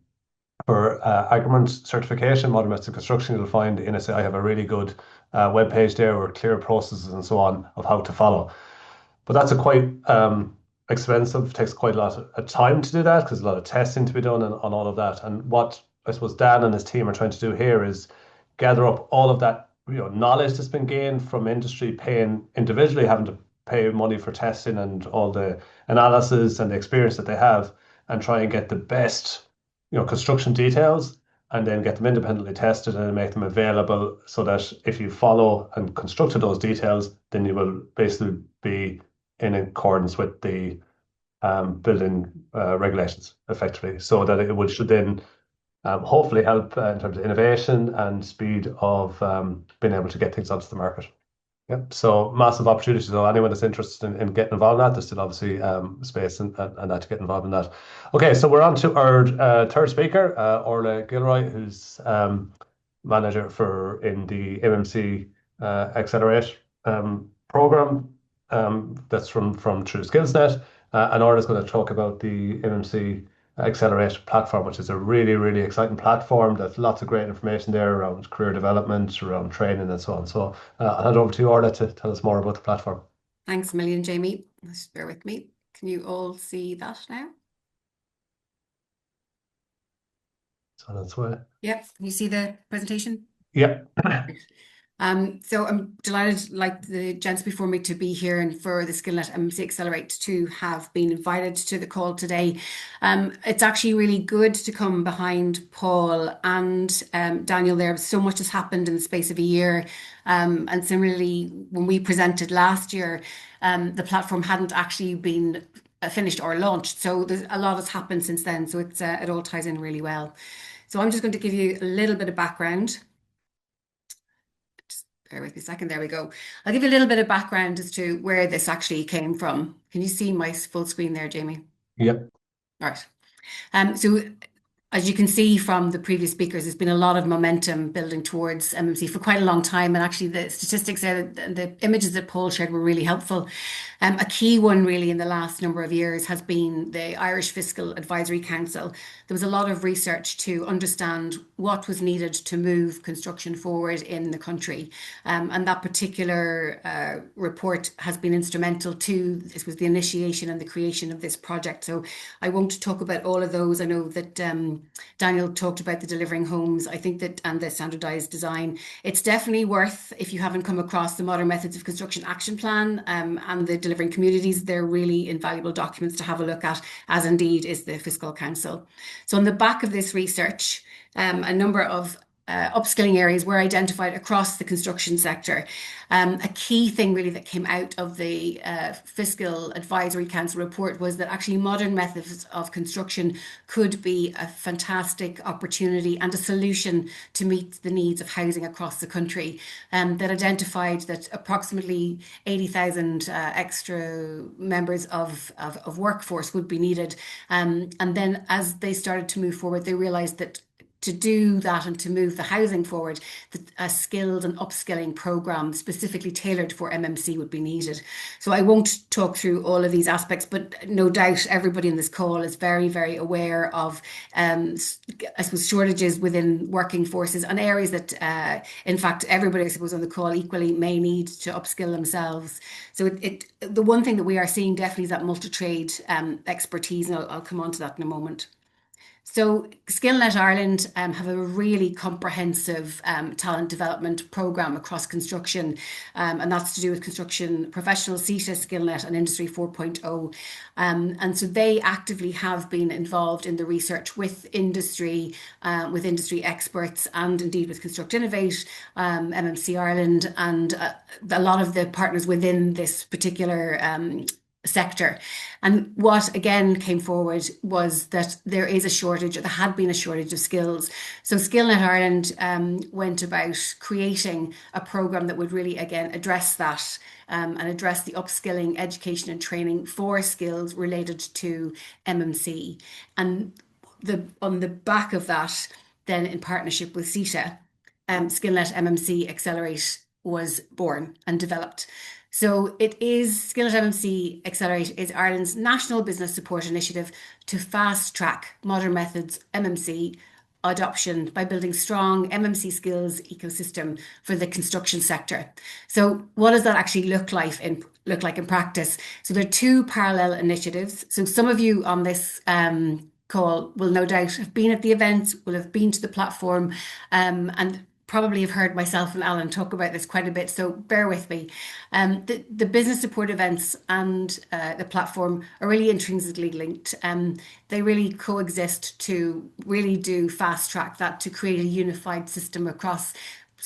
for agreement certification, modern methods of construction, you'll find NSAI have a really good webpage there with clear processes and so on of how to follow. But that's a quite expensive, takes quite a lot of time to do that, because a lot of testing to be done and on all of that. And what I suppose Dan and his team are trying to do here is gather up all of that knowledge that's been gained from industry, paying individually, having to pay money for testing and all the analysis and the experience that they have, and try and get the best construction details, and then get them independently tested and make them available, so that if you follow and construct to those details, then you will basically be in accordance with the building regulations effectively, so that it should then hopefully help in terms of innovation and speed of being able to get things onto the market. Yep. So massive opportunities. So anyone that's interested in getting involved in that, there's still obviously space and that to get involved in that. Okay, so we're on to our third speaker, Órla Gilroy, who's manager in the MMC Accelerate program that's from through Skillnet. And Orla's going to talk about the MMC Accelerate platform, which is a really, really exciting platform. There's lots of great information there around career development, around training, and so on. So I'll hand over to you, Orla, to tell us more about the platform. Thanks a million, Jamie. Just bear with me. Can you all see that now? So that's why. Yep. Can you see the presentation? Yep. So I'm delighted, like the gents before me, to be here and for the Skillnet MMC Accelerate to have been invited to the call today. It's actually really good to come behind Paul and Daniel there. So much has happened in the space of a year. And similarly, when we presented last year, the platform hadn't actually been finished or launched. So there's a lot has happened since then. So it all ties in really well. So I'm just going to give you a little bit of background. Bear with me a second. There we go. I'll give you a little bit of background as to where this actually came from. Can you see my full screen there, Jamie? Yep. All right. So as you can see from the previous speakers, there's been a lot of momentum building towards MMC for quite a long time. And actually the statistics there, the images that Paul shared were really helpful. A key one really in the last number of years has been the Irish Fiscal Advisory Council. There was a lot of research to understand what was needed to move construction forward in the country. And that particular report has been instrumental to, this was the initiation and the creation of this project. So I won't talk about all of those. I know that Daniel talked about the delivering homes, I think that, and the standardized design. It's definitely worth, if you haven't come across the Modern Methods of Construction Action Plan and the delivering communities, they're really invaluable documents to have a look at, as indeed is the Fiscal Council. So on the back of this research, a number of upskilling areas were identified across the construction sector. A key thing really that came out of the Fiscal Advisory Council report was that actually modern methods of construction could be a fantastic opportunity and a solution to meet the needs of housing across the country. That identified that approximately 80,000 extra members of workforce would be needed. And then as they started to move forward, they realized that to do that and to move the housing forward, a skilled and upskilling program specifically tailored for MMC would be needed. So I won't talk through all of these aspects, but no doubt everybody in this call is very, very aware of, I suppose, shortages within working forces and areas that, in fact, everybody, I suppose, on the call equally may need to upskill themselves. So the one thing that we are seeing definitely is that multi-trade expertise, and I'll come on to that in a moment. So Skillnet Ireland have a really comprehensive talent development programme across construction, and that's to do with construction professionals, CETA, Skillnet and Industry 4.0. And so they actively have been involved in the research with industry experts and indeed with Construct Innovate, MMC Ireland, and a lot of the partners within this particular sector. And what again came forward was that there is a shortage, or there had been a shortage of skills. So Skillnet Ireland went about creating a programme that would really again address that and address the upskilling, education and training for skills related to MMC. And on the back of that, then in partnership with CETA, Skillnet MMC Accelerate was born and developed. So it is, Skillnet MMC Accelerate is Ireland's national business support initiative to fast track modern methods MMC adoption by building strong MMC skills ecosystem for the construction sector. So what does that actually look like in practice? So there are two parallel initiatives. So some of you on this call will no doubt have been at the event, will have been to the platform, and probably have heard myself and Alan talk about this quite a bit, so bear with me. The business support events and the platform are really intrinsically linked. They really coexist to really do fast track that, to create a unified system across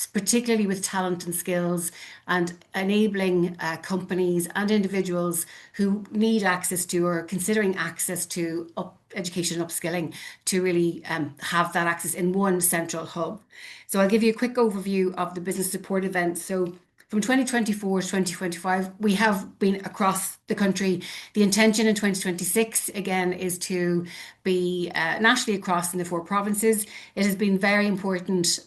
particularly with talent and skills, and enabling companies and individuals who need access to or considering access to education and upskilling to really have that access in one central hub. So I'll give you a quick overview of the business support events. So from 2024 to 2025, we have been across the country. The intention in 2026, again, is to be nationally across in the 4 provinces. It has been very important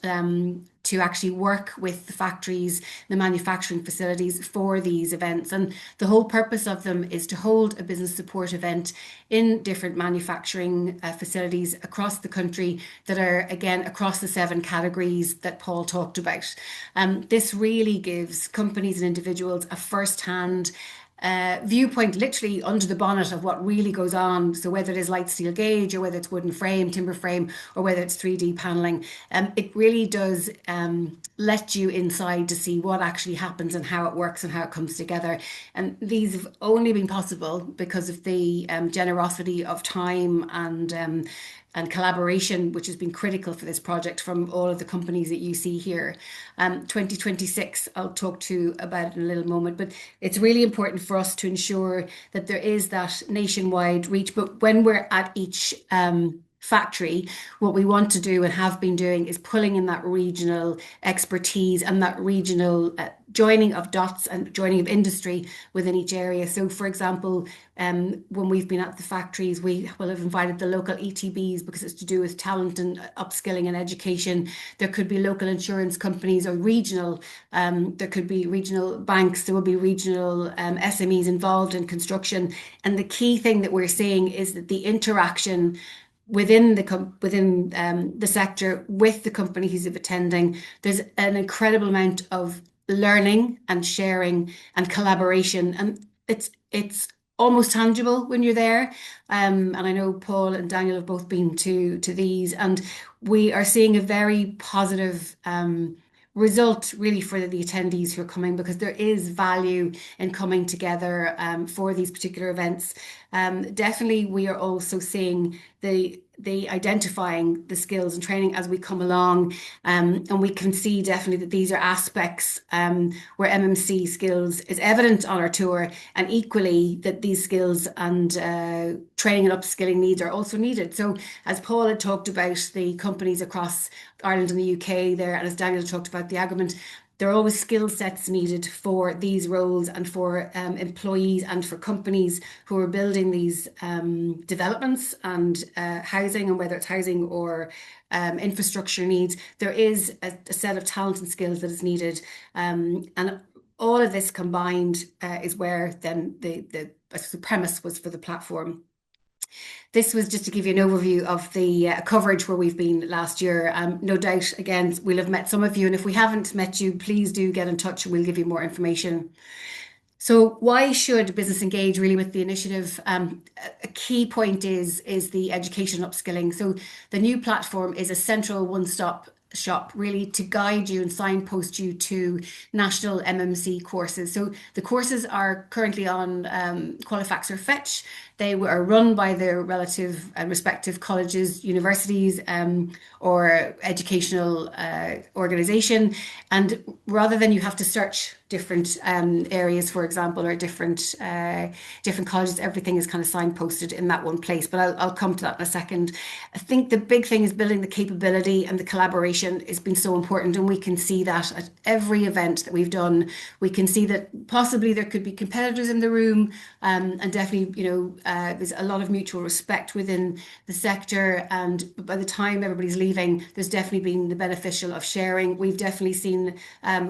to actually work with the factories, the manufacturing facilities for these events. And the whole purpose of them is to hold a business support event in different manufacturing facilities across the country that are, again, across the 7 categories that Paul talked about. This really gives companies and individuals a first-hand viewpoint, literally under the bonnet of what really goes on. So whether it is light steel gauge, or whether it's wooden frame, timber frame, or whether it's 3D paneling, it really does let you inside to see what actually happens and how it works and how it comes together. And these have only been possible because of the generosity of time and collaboration, which has been critical for this project from all of the companies that you see here. 2026, I'll talk to you about it in a little moment, but it's really important for us to ensure that there is that nationwide reach. But when we're at each factory, what we want to do and have been doing is pulling in that regional expertise and that regional joining of dots and joining of industry within each area. So for example, when we've been at the factories, we will have invited the local ETBs because it's to do with talent and upskilling and education. There could be local insurance companies or regional, there could be regional banks, there will be regional SMEs involved in construction. And the key thing that we're seeing is that the interaction within the sector with the companies of attending, there's an incredible amount of learning and sharing and collaboration, and it's almost tangible when you're there. And I know Paul and Daniel have both been to these, and we are seeing a very positive result really for the attendees who are coming, because there is value in coming together for these particular events. Definitely, we are also seeing the identifying the skills and training as we come along, and we can see definitely that these are aspects where MMC skills is evident on our tour, and equally that these skills and training and upskilling needs are also needed. So as Paul had talked about the companies across Ireland and the UK there, and as Daniel talked about the agreement, there are always skill sets needed for these roles and for employees and for companies who are building these developments and housing, and whether it's housing or infrastructure needs, there is a set of talent and skills that is needed. And all of this combined is where then the premise was for the platform. This was just to give you an overview of the coverage where we've been last year. No doubt, again, we'll have met some of you, and if we haven't met you, please do get in touch and we'll give you more information. So why should business engage really with the initiative? A key point is the education upskilling. So the new platform is a central one-stop shop really to guide you and signpost you to national MMC courses. So the courses are currently on Qualifax or Fetch. They are run by their relative and respective colleges, universities, or educational organization. And rather than you have to search different areas, for example, or different colleges, everything is kind of signposted in that one place. But I'll come to that in a second. I think the big thing is building the capability, and the collaboration has been so important. And we can see that at every event that we've done. We can see that possibly there could be competitors in the room, and definitely, there's a lot of mutual respect within the sector. And by the time everybody's leaving, there's definitely been the beneficial of sharing. We've definitely seen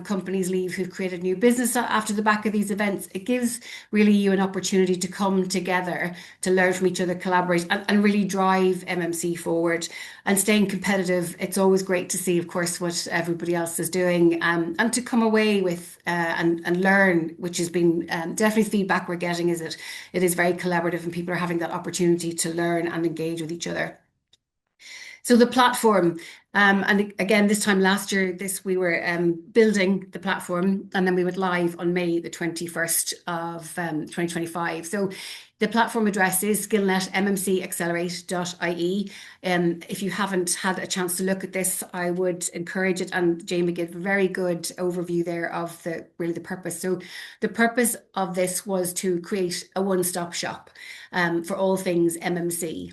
companies leave who've created new business after the back of these events. It gives really you an opportunity to come together, to learn from each other, collaborate, and really drive MMC forward. And staying competitive, it's always great to see, of course, what everybody else is doing, and to come away with and learn, which has been definitely feedback we're getting, is that it is very collaborative and people are having that opportunity to learn and engage with each other. So the platform, and again, this time last year, we were building the platform, and then we went live on May the 21st of 2025. So The platform address is skillnetmmcaccelerate.ie. If you haven't had a chance to look at this, I would encourage it. And Jamie gave a very good overview there of the purpose. So the purpose of this was to create a one-stop shop for all things MMC.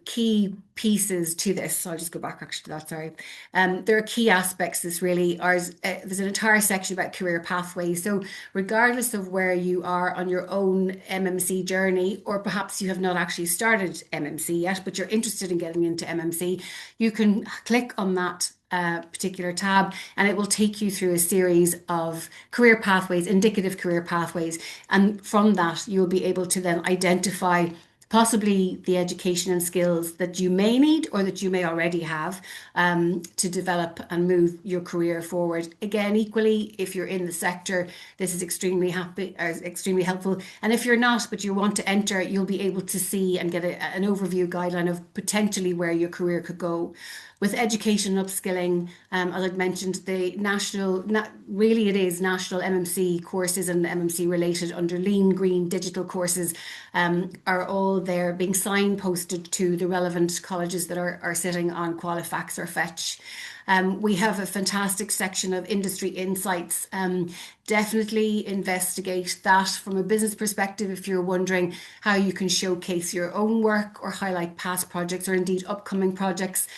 Key pieces to this. So I'll just go back actually to that, sorry. There are key aspects. This really there's an entire section about career pathways. So regardless of where you are on your own MMC journey, or perhaps you have not actually started MMC yet, but you're interested in getting into MMC, you can click on that particular tab and it will take you through a series of career pathways, indicative career pathways. And from that, you'll be able to then identify possibly the education and skills that you may need or that you may already have to develop and move your career forward. Again, equally, if you're in the sector, this is extremely helpful. And if you're not, but you want to enter, you'll be able to see and get an overview guideline of potentially where your career could go. With education and upskilling, as I'd mentioned, the really it is national MMC courses and MMC related under lean, green, digital courses are all there being signposted to the relevant colleges that are sitting on Qualifax or Fetch. We have a fantastic section of industry insights. Definitely investigate that from a business perspective if you're wondering how you can showcase your own work or highlight past projects or indeed upcoming projects.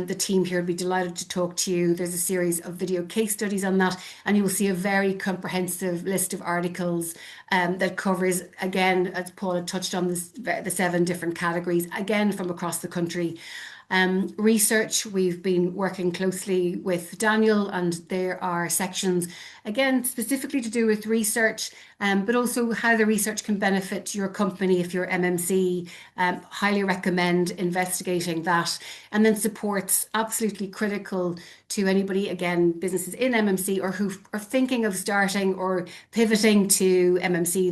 The team here would be delighted to talk to you. There's a series of video case studies on that, and you will see a very comprehensive list of articles that covers, again, as Paul had touched on, the 7 different categories, again, from across the country. Research, we've been working closely with Daniel, and there are sections, again, specifically to do with research, but also how the research can benefit your company if you're MMC. Highly recommend investigating that. And then supports, absolutely critical to anybody, again, businesses in MMC or who are thinking of starting or pivoting to MMC.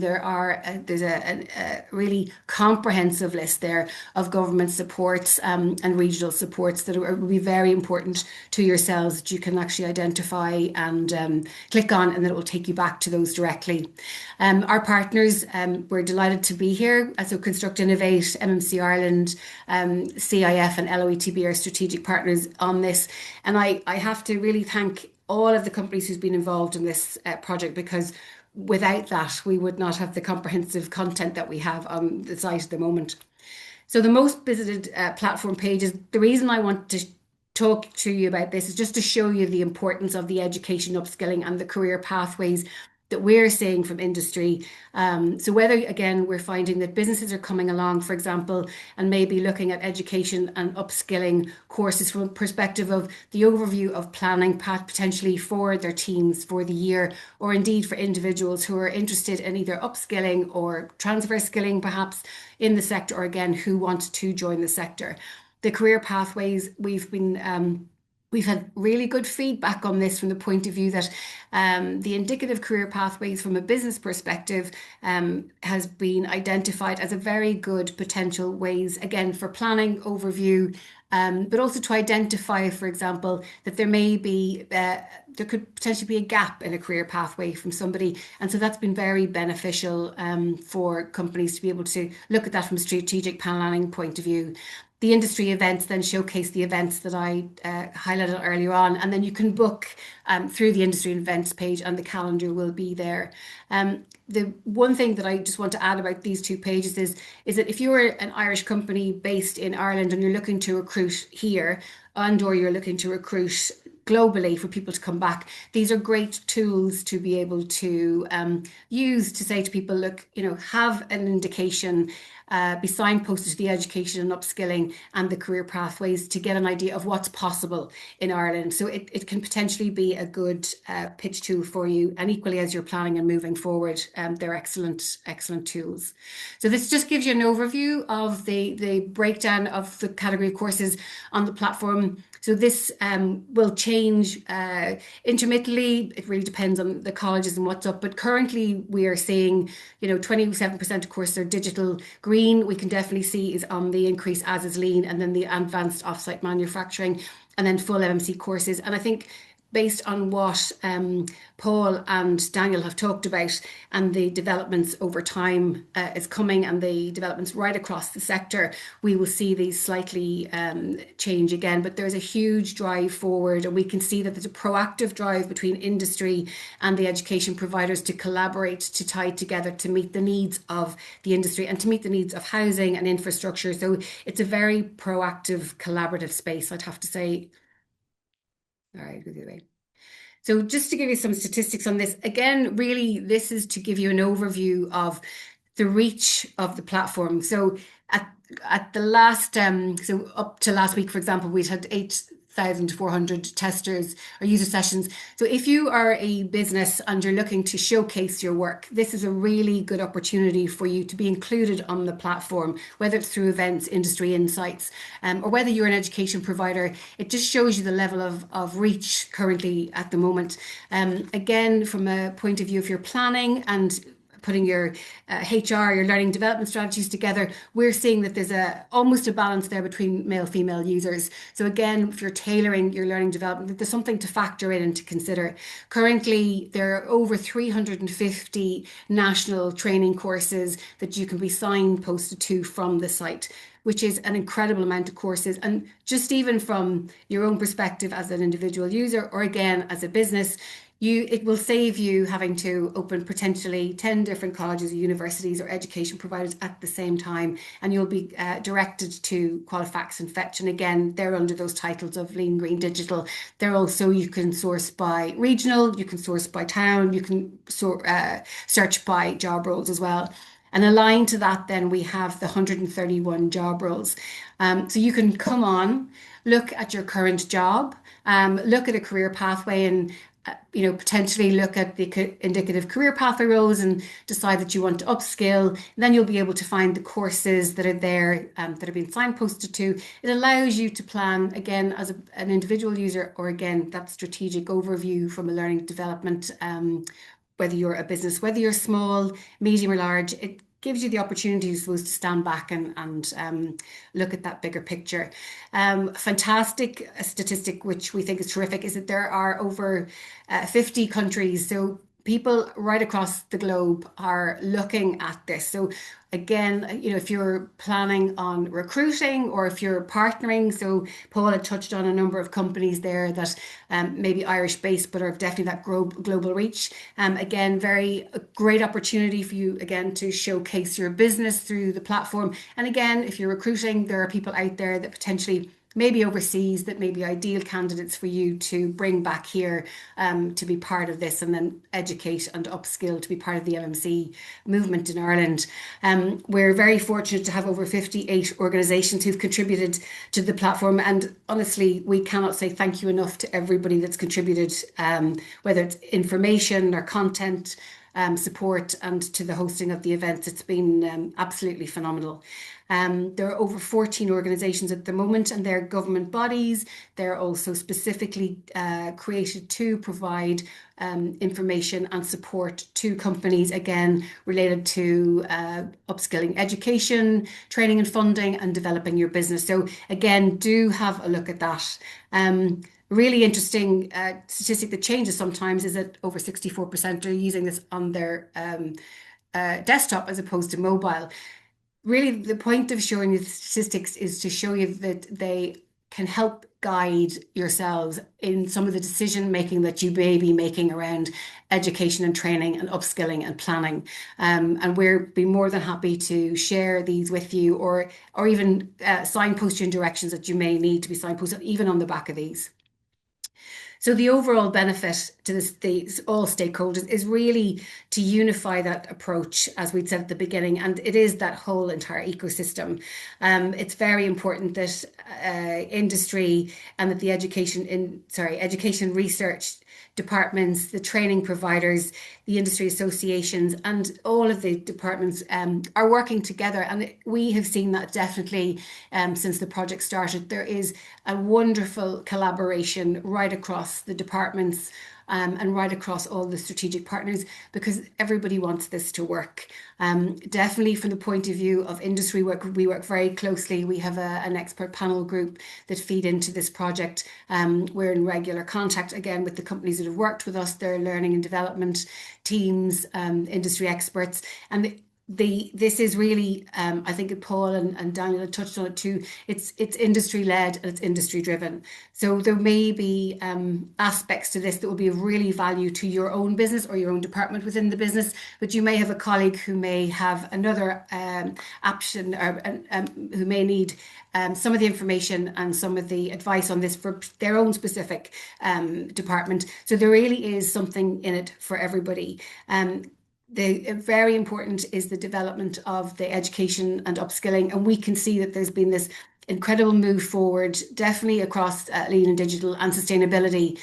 There's a really comprehensive list there of government supports and regional supports that will be very important to yourselves that you can actually identify and click on, and then it will take you back to those directly. Our partners, we're delighted to be here. So Construct Innovate, MMC Ireland, CIF and LOETB are strategic partners on this. And I have to really thank all of the companies who's been involved in this project, because without that, we would not have the comprehensive content that we have on the site at the moment. So the most visited platform pages, the reason I want to talk to you about this is just to show you the importance of the education, upskilling and the career pathways that we're seeing from industry. So whether, again, we're finding that businesses are coming along, for example, and maybe looking at education and upskilling courses from a perspective of the overview of planning potentially for their teams for the year, or indeed for individuals who are interested in either upskilling or transfer skilling perhaps in the sector, or again, who want to join the sector. The career pathways, we've had really good feedback on this from the point of view that the indicative career pathways from a business perspective has been identified as a very good potential ways, again, for planning, overview, but also to identify, for example, that there could potentially be a gap in a career pathway from somebody. And so that's been very beneficial for companies to be able to look at that from a strategic planning point of view. The industry events then showcase the events that I highlighted earlier on, and then you can book through the industry events page, and the calendar will be there. The one thing that I just want to add about these 2 pages is that if you're an Irish company based in Ireland and you're looking to recruit here, or you're looking to recruit globally for people to come back, these are great tools to be able to use to say to people, look, have an indication, be signposted to the education and upskilling and the career pathways to get an idea of what's possible in Ireland. So it can potentially be a good pitch tool for you. And equally, as you're planning and moving forward, they're excellent tools. So this just gives you an overview of the breakdown of the category of courses on the platform. So this will change intermittently. It really depends on the colleges and what's up. But currently we are seeing, 27% of courses are digital. Green, we can definitely see, is on the increase, as is lean, and then the advanced offsite manufacturing, and then full MMC courses. And I think based on what Paul and Daniel have talked about and the developments over time is coming and the developments right across the sector, we will see these slightly change again. But there's a huge drive forward, and we can see that there's a proactive drive between industry and the education providers to collaborate, to tie together to meet the needs of the industry and to meet the needs of housing and infrastructure. So it's a very proactive, collaborative space, I'd have to say. All right, go the other way. So just to give you some statistics on this, again, really, this is to give you an overview of the reach of the platform. So at the last, so up to last week, for example, we'd had 8,400 testers or user sessions. So if you are a business and you're looking to showcase your work, this is a really good opportunity for you to be included on the platform, whether it's through events, industry insights, or whether you're an education provider. It just shows you the level of reach currently at the moment. Again, from a point of view, if you're planning and putting your HR, your learning development strategies together, we're seeing that there's almost a balance there between male, female users. So again, if you're tailoring your learning development, there's something to factor in and to consider. Currently, there are over 350 national training courses that you can be signposted to from the site, which is an incredible amount of courses. And just even from your own perspective as an individual user, or again, as a business, it will save you having to open potentially 10 different colleges or universities or education providers at the same time, and you'll be directed to Qualifax and Fetch. And again, they're under those titles of Lean, Green, Digital. They're also, you can source by regional, you can source by town, you can search by job roles as well. And aligned to that, then we have the 131 job roles. So you can come on, look at your current job, look at a career pathway, and potentially look at the indicative career pathway roles and decide that you want to upskill. And then you'll be able to find the courses that are there that are being signposted to. It allows you to plan, again, as an individual user, or again, that strategic overview from a learning development, whether you're a business, whether you're small, medium or large, it gives you the opportunity, I suppose, to stand back and look at that bigger picture. Fantastic statistic, which we think is terrific, is that there are over 50 countries. So people right across the globe are looking at this. So again, if you're planning on recruiting or if you're partnering, so Paul had touched on a number of companies there that maybe Irish based, but are definitely that global reach. Again, very great opportunity for you, again, to showcase your business through the platform. And again, if you're recruiting, there are people out there that potentially maybe overseas that may be ideal candidates for you to bring back here to be part of this and then educate and upskill to be part of the MMC movement in Ireland. We're very fortunate to have over 58 organisations who've contributed to the platform, and honestly, we cannot say thank you enough to everybody that's contributed, whether it's information or content, support, and to the hosting of the events. It's been absolutely phenomenal. There are over 14 organisations at the moment, and they're government bodies. They're also specifically created to provide information and support to companies, again, related to upskilling education, training and funding, and developing your business. So again, do have a look at that. Really interesting statistic that changes sometimes is that over 64% are using this on their desktop as opposed to mobile. Really, the point of showing you the statistics is to show you that they can help guide yourselves in some of the decision making that you may be making around education and training and upskilling and planning. And we'll be more than happy to share these with you, or even signpost you in directions that you may need to be signposted, even on the back of these. So the overall benefit to all stakeholders is really to unify that approach, as we'd said at the beginning, and it is that whole entire ecosystem. It's very important that industry and that the education research departments, the training providers, the industry associations, and all of the departments are working together. And we have seen that definitely since the project started. There is a wonderful collaboration right across the departments and right across all the strategic partners, because everybody wants this to work. Definitely from the point of view of industry work, we work very closely. We have an expert panel group that feed into this project. We're in regular contact again with the companies that have worked with us, their learning and development teams, industry experts, and this is really, I think Paul and Daniel had touched on it too. It's industry led and it's industry driven. So there may be aspects to this that will be of really value to your own business or your own department within the business, but you may have a colleague who may have another option, or who may need some of the information and some of the advice on this for their own specific department. So there really is something in it for everybody. Very important is the development of the education and upskilling, and we can see that there's been this incredible move forward, definitely across lean and digital and sustainability.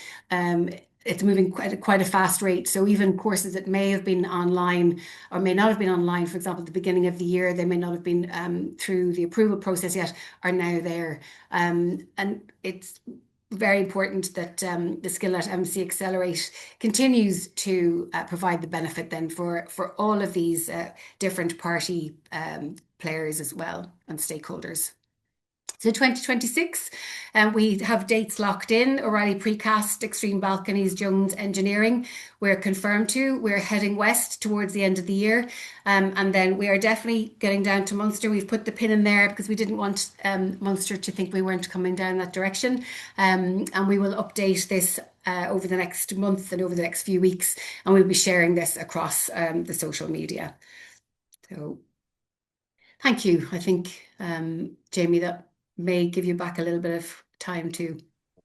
It's moving quite a fast rate. So even courses that may have been online or may not have been online, for example, at the beginning of the year, they may not have been through the approval process yet, are now there. And it's very important that the Skillnet MMC Accelerate continues to provide the benefit then for all of these different party players as well and stakeholders. So 2026, we have dates locked in: O'Reilly Precast, Extreme Balconies, Jones Engineering. We're confirmed to. We're heading west towards the end of the year. And then we are definitely getting down to Munster. We've put the pin in there because we didn't want Munster to think we weren't coming down that direction. And we will update this over the next month and over the next few weeks. And we'll be sharing this across the social media. So thank you. I think, Jamie, that may give you back a little bit of time too.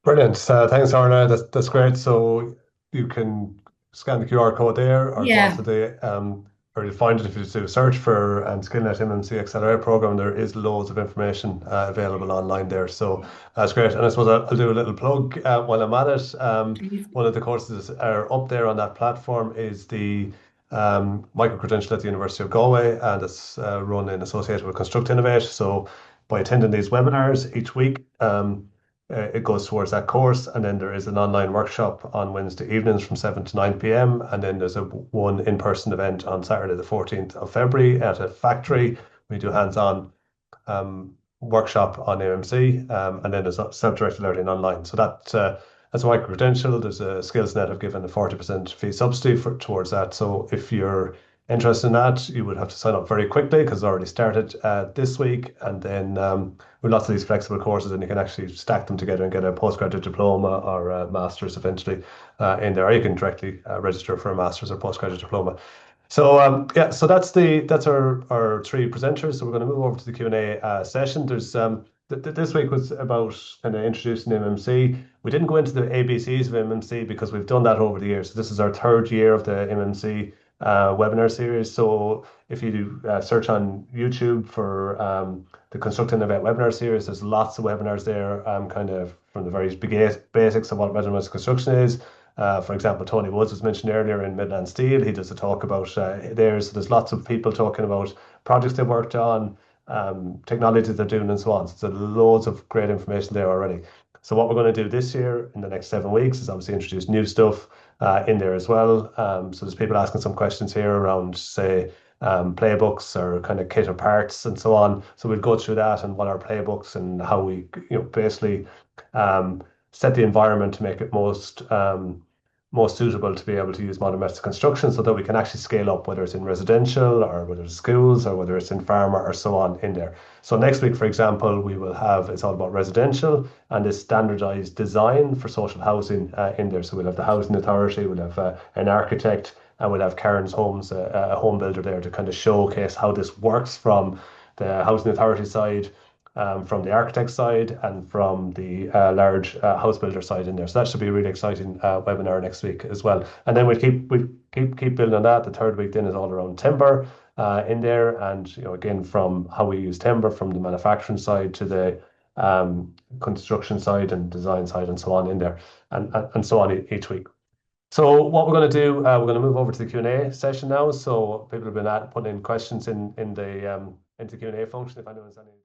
Brilliant. Thanks, Órla. That's great. So you can scan the QR code there, or go onto the or you'll find it if you do a search for Skillnet MMC Accelerate program. There is loads of information available online there. So that's great. And I suppose I'll do a little plug while I'm at it. One of the courses are up there on that platform is the micro-credential at the University of Galway, and it's run in association with Construct Innovate. So by attending these webinars each week, it goes towards that course. And then there is an online workshop on Wednesday evenings from 7 to 9 p.m. And then there's one in-person event on Saturday, the 14th of February at a factory. We do hands-on workshop on MMC, and then there's self-directed learning online. So that's a micro-credential. There's a Skillsnet have given a 40% fee subsidy towards that. So if you're interested in that, you would have to sign up very quickly because it's already started this week. And then with lots of these flexible courses, and you can actually stack them together and get a postgraduate diploma or a master's eventually in there. Or you can directly register for a master's or postgraduate diploma. So yeah, so that's our three presenters. So we're going to move over to the Q&A session. There's this week was about kind of introducing MMC. We didn't go into the ABCs of MMC because we've done that over the years. So this is our third year of the MMC webinar series. So if you search on YouTube for the Construct Innovate webinar series, there's lots of webinars there, kind of from the very basics of what measurements construction is. For example, Tony Woods was mentioned earlier in Midland Steel. He does a talk about theirs. So there's lots of people talking about projects they've worked on, technologies they're doing, and so on. So there's loads of great information there already. So what we're going to do this year in the next 7 weeks is obviously introduce new stuff in there as well. So there's people asking some questions here around, say, playbooks or kind of kit or parts and so on. So we'll go through that and what are playbooks and how we, basically set the environment to make it most suitable to be able to use modern methods of construction, so that we can actually scale up, whether it's in residential or whether it's schools or whether it's in pharma or so on in there. So next week, for example, we will have, it's all about residential and this standardized design for social housing in there. So we'll have the housing authority, we'll have an architect, and we'll have Karen's Homes, a home builder there to kind of showcase how this works from the housing authority side, from the architect side, and from the large house builder side in there. So that should be a really exciting webinar next week as well. And then we keep building on that. The third week then is all around timber in there, and again, from how we use timber from the manufacturing side to the construction side and design side and so on in there, and so on each week. So what we're going to do, we're going to move over to the Q&A session now. So people have been putting in questions in the Q&A function. If anyone's any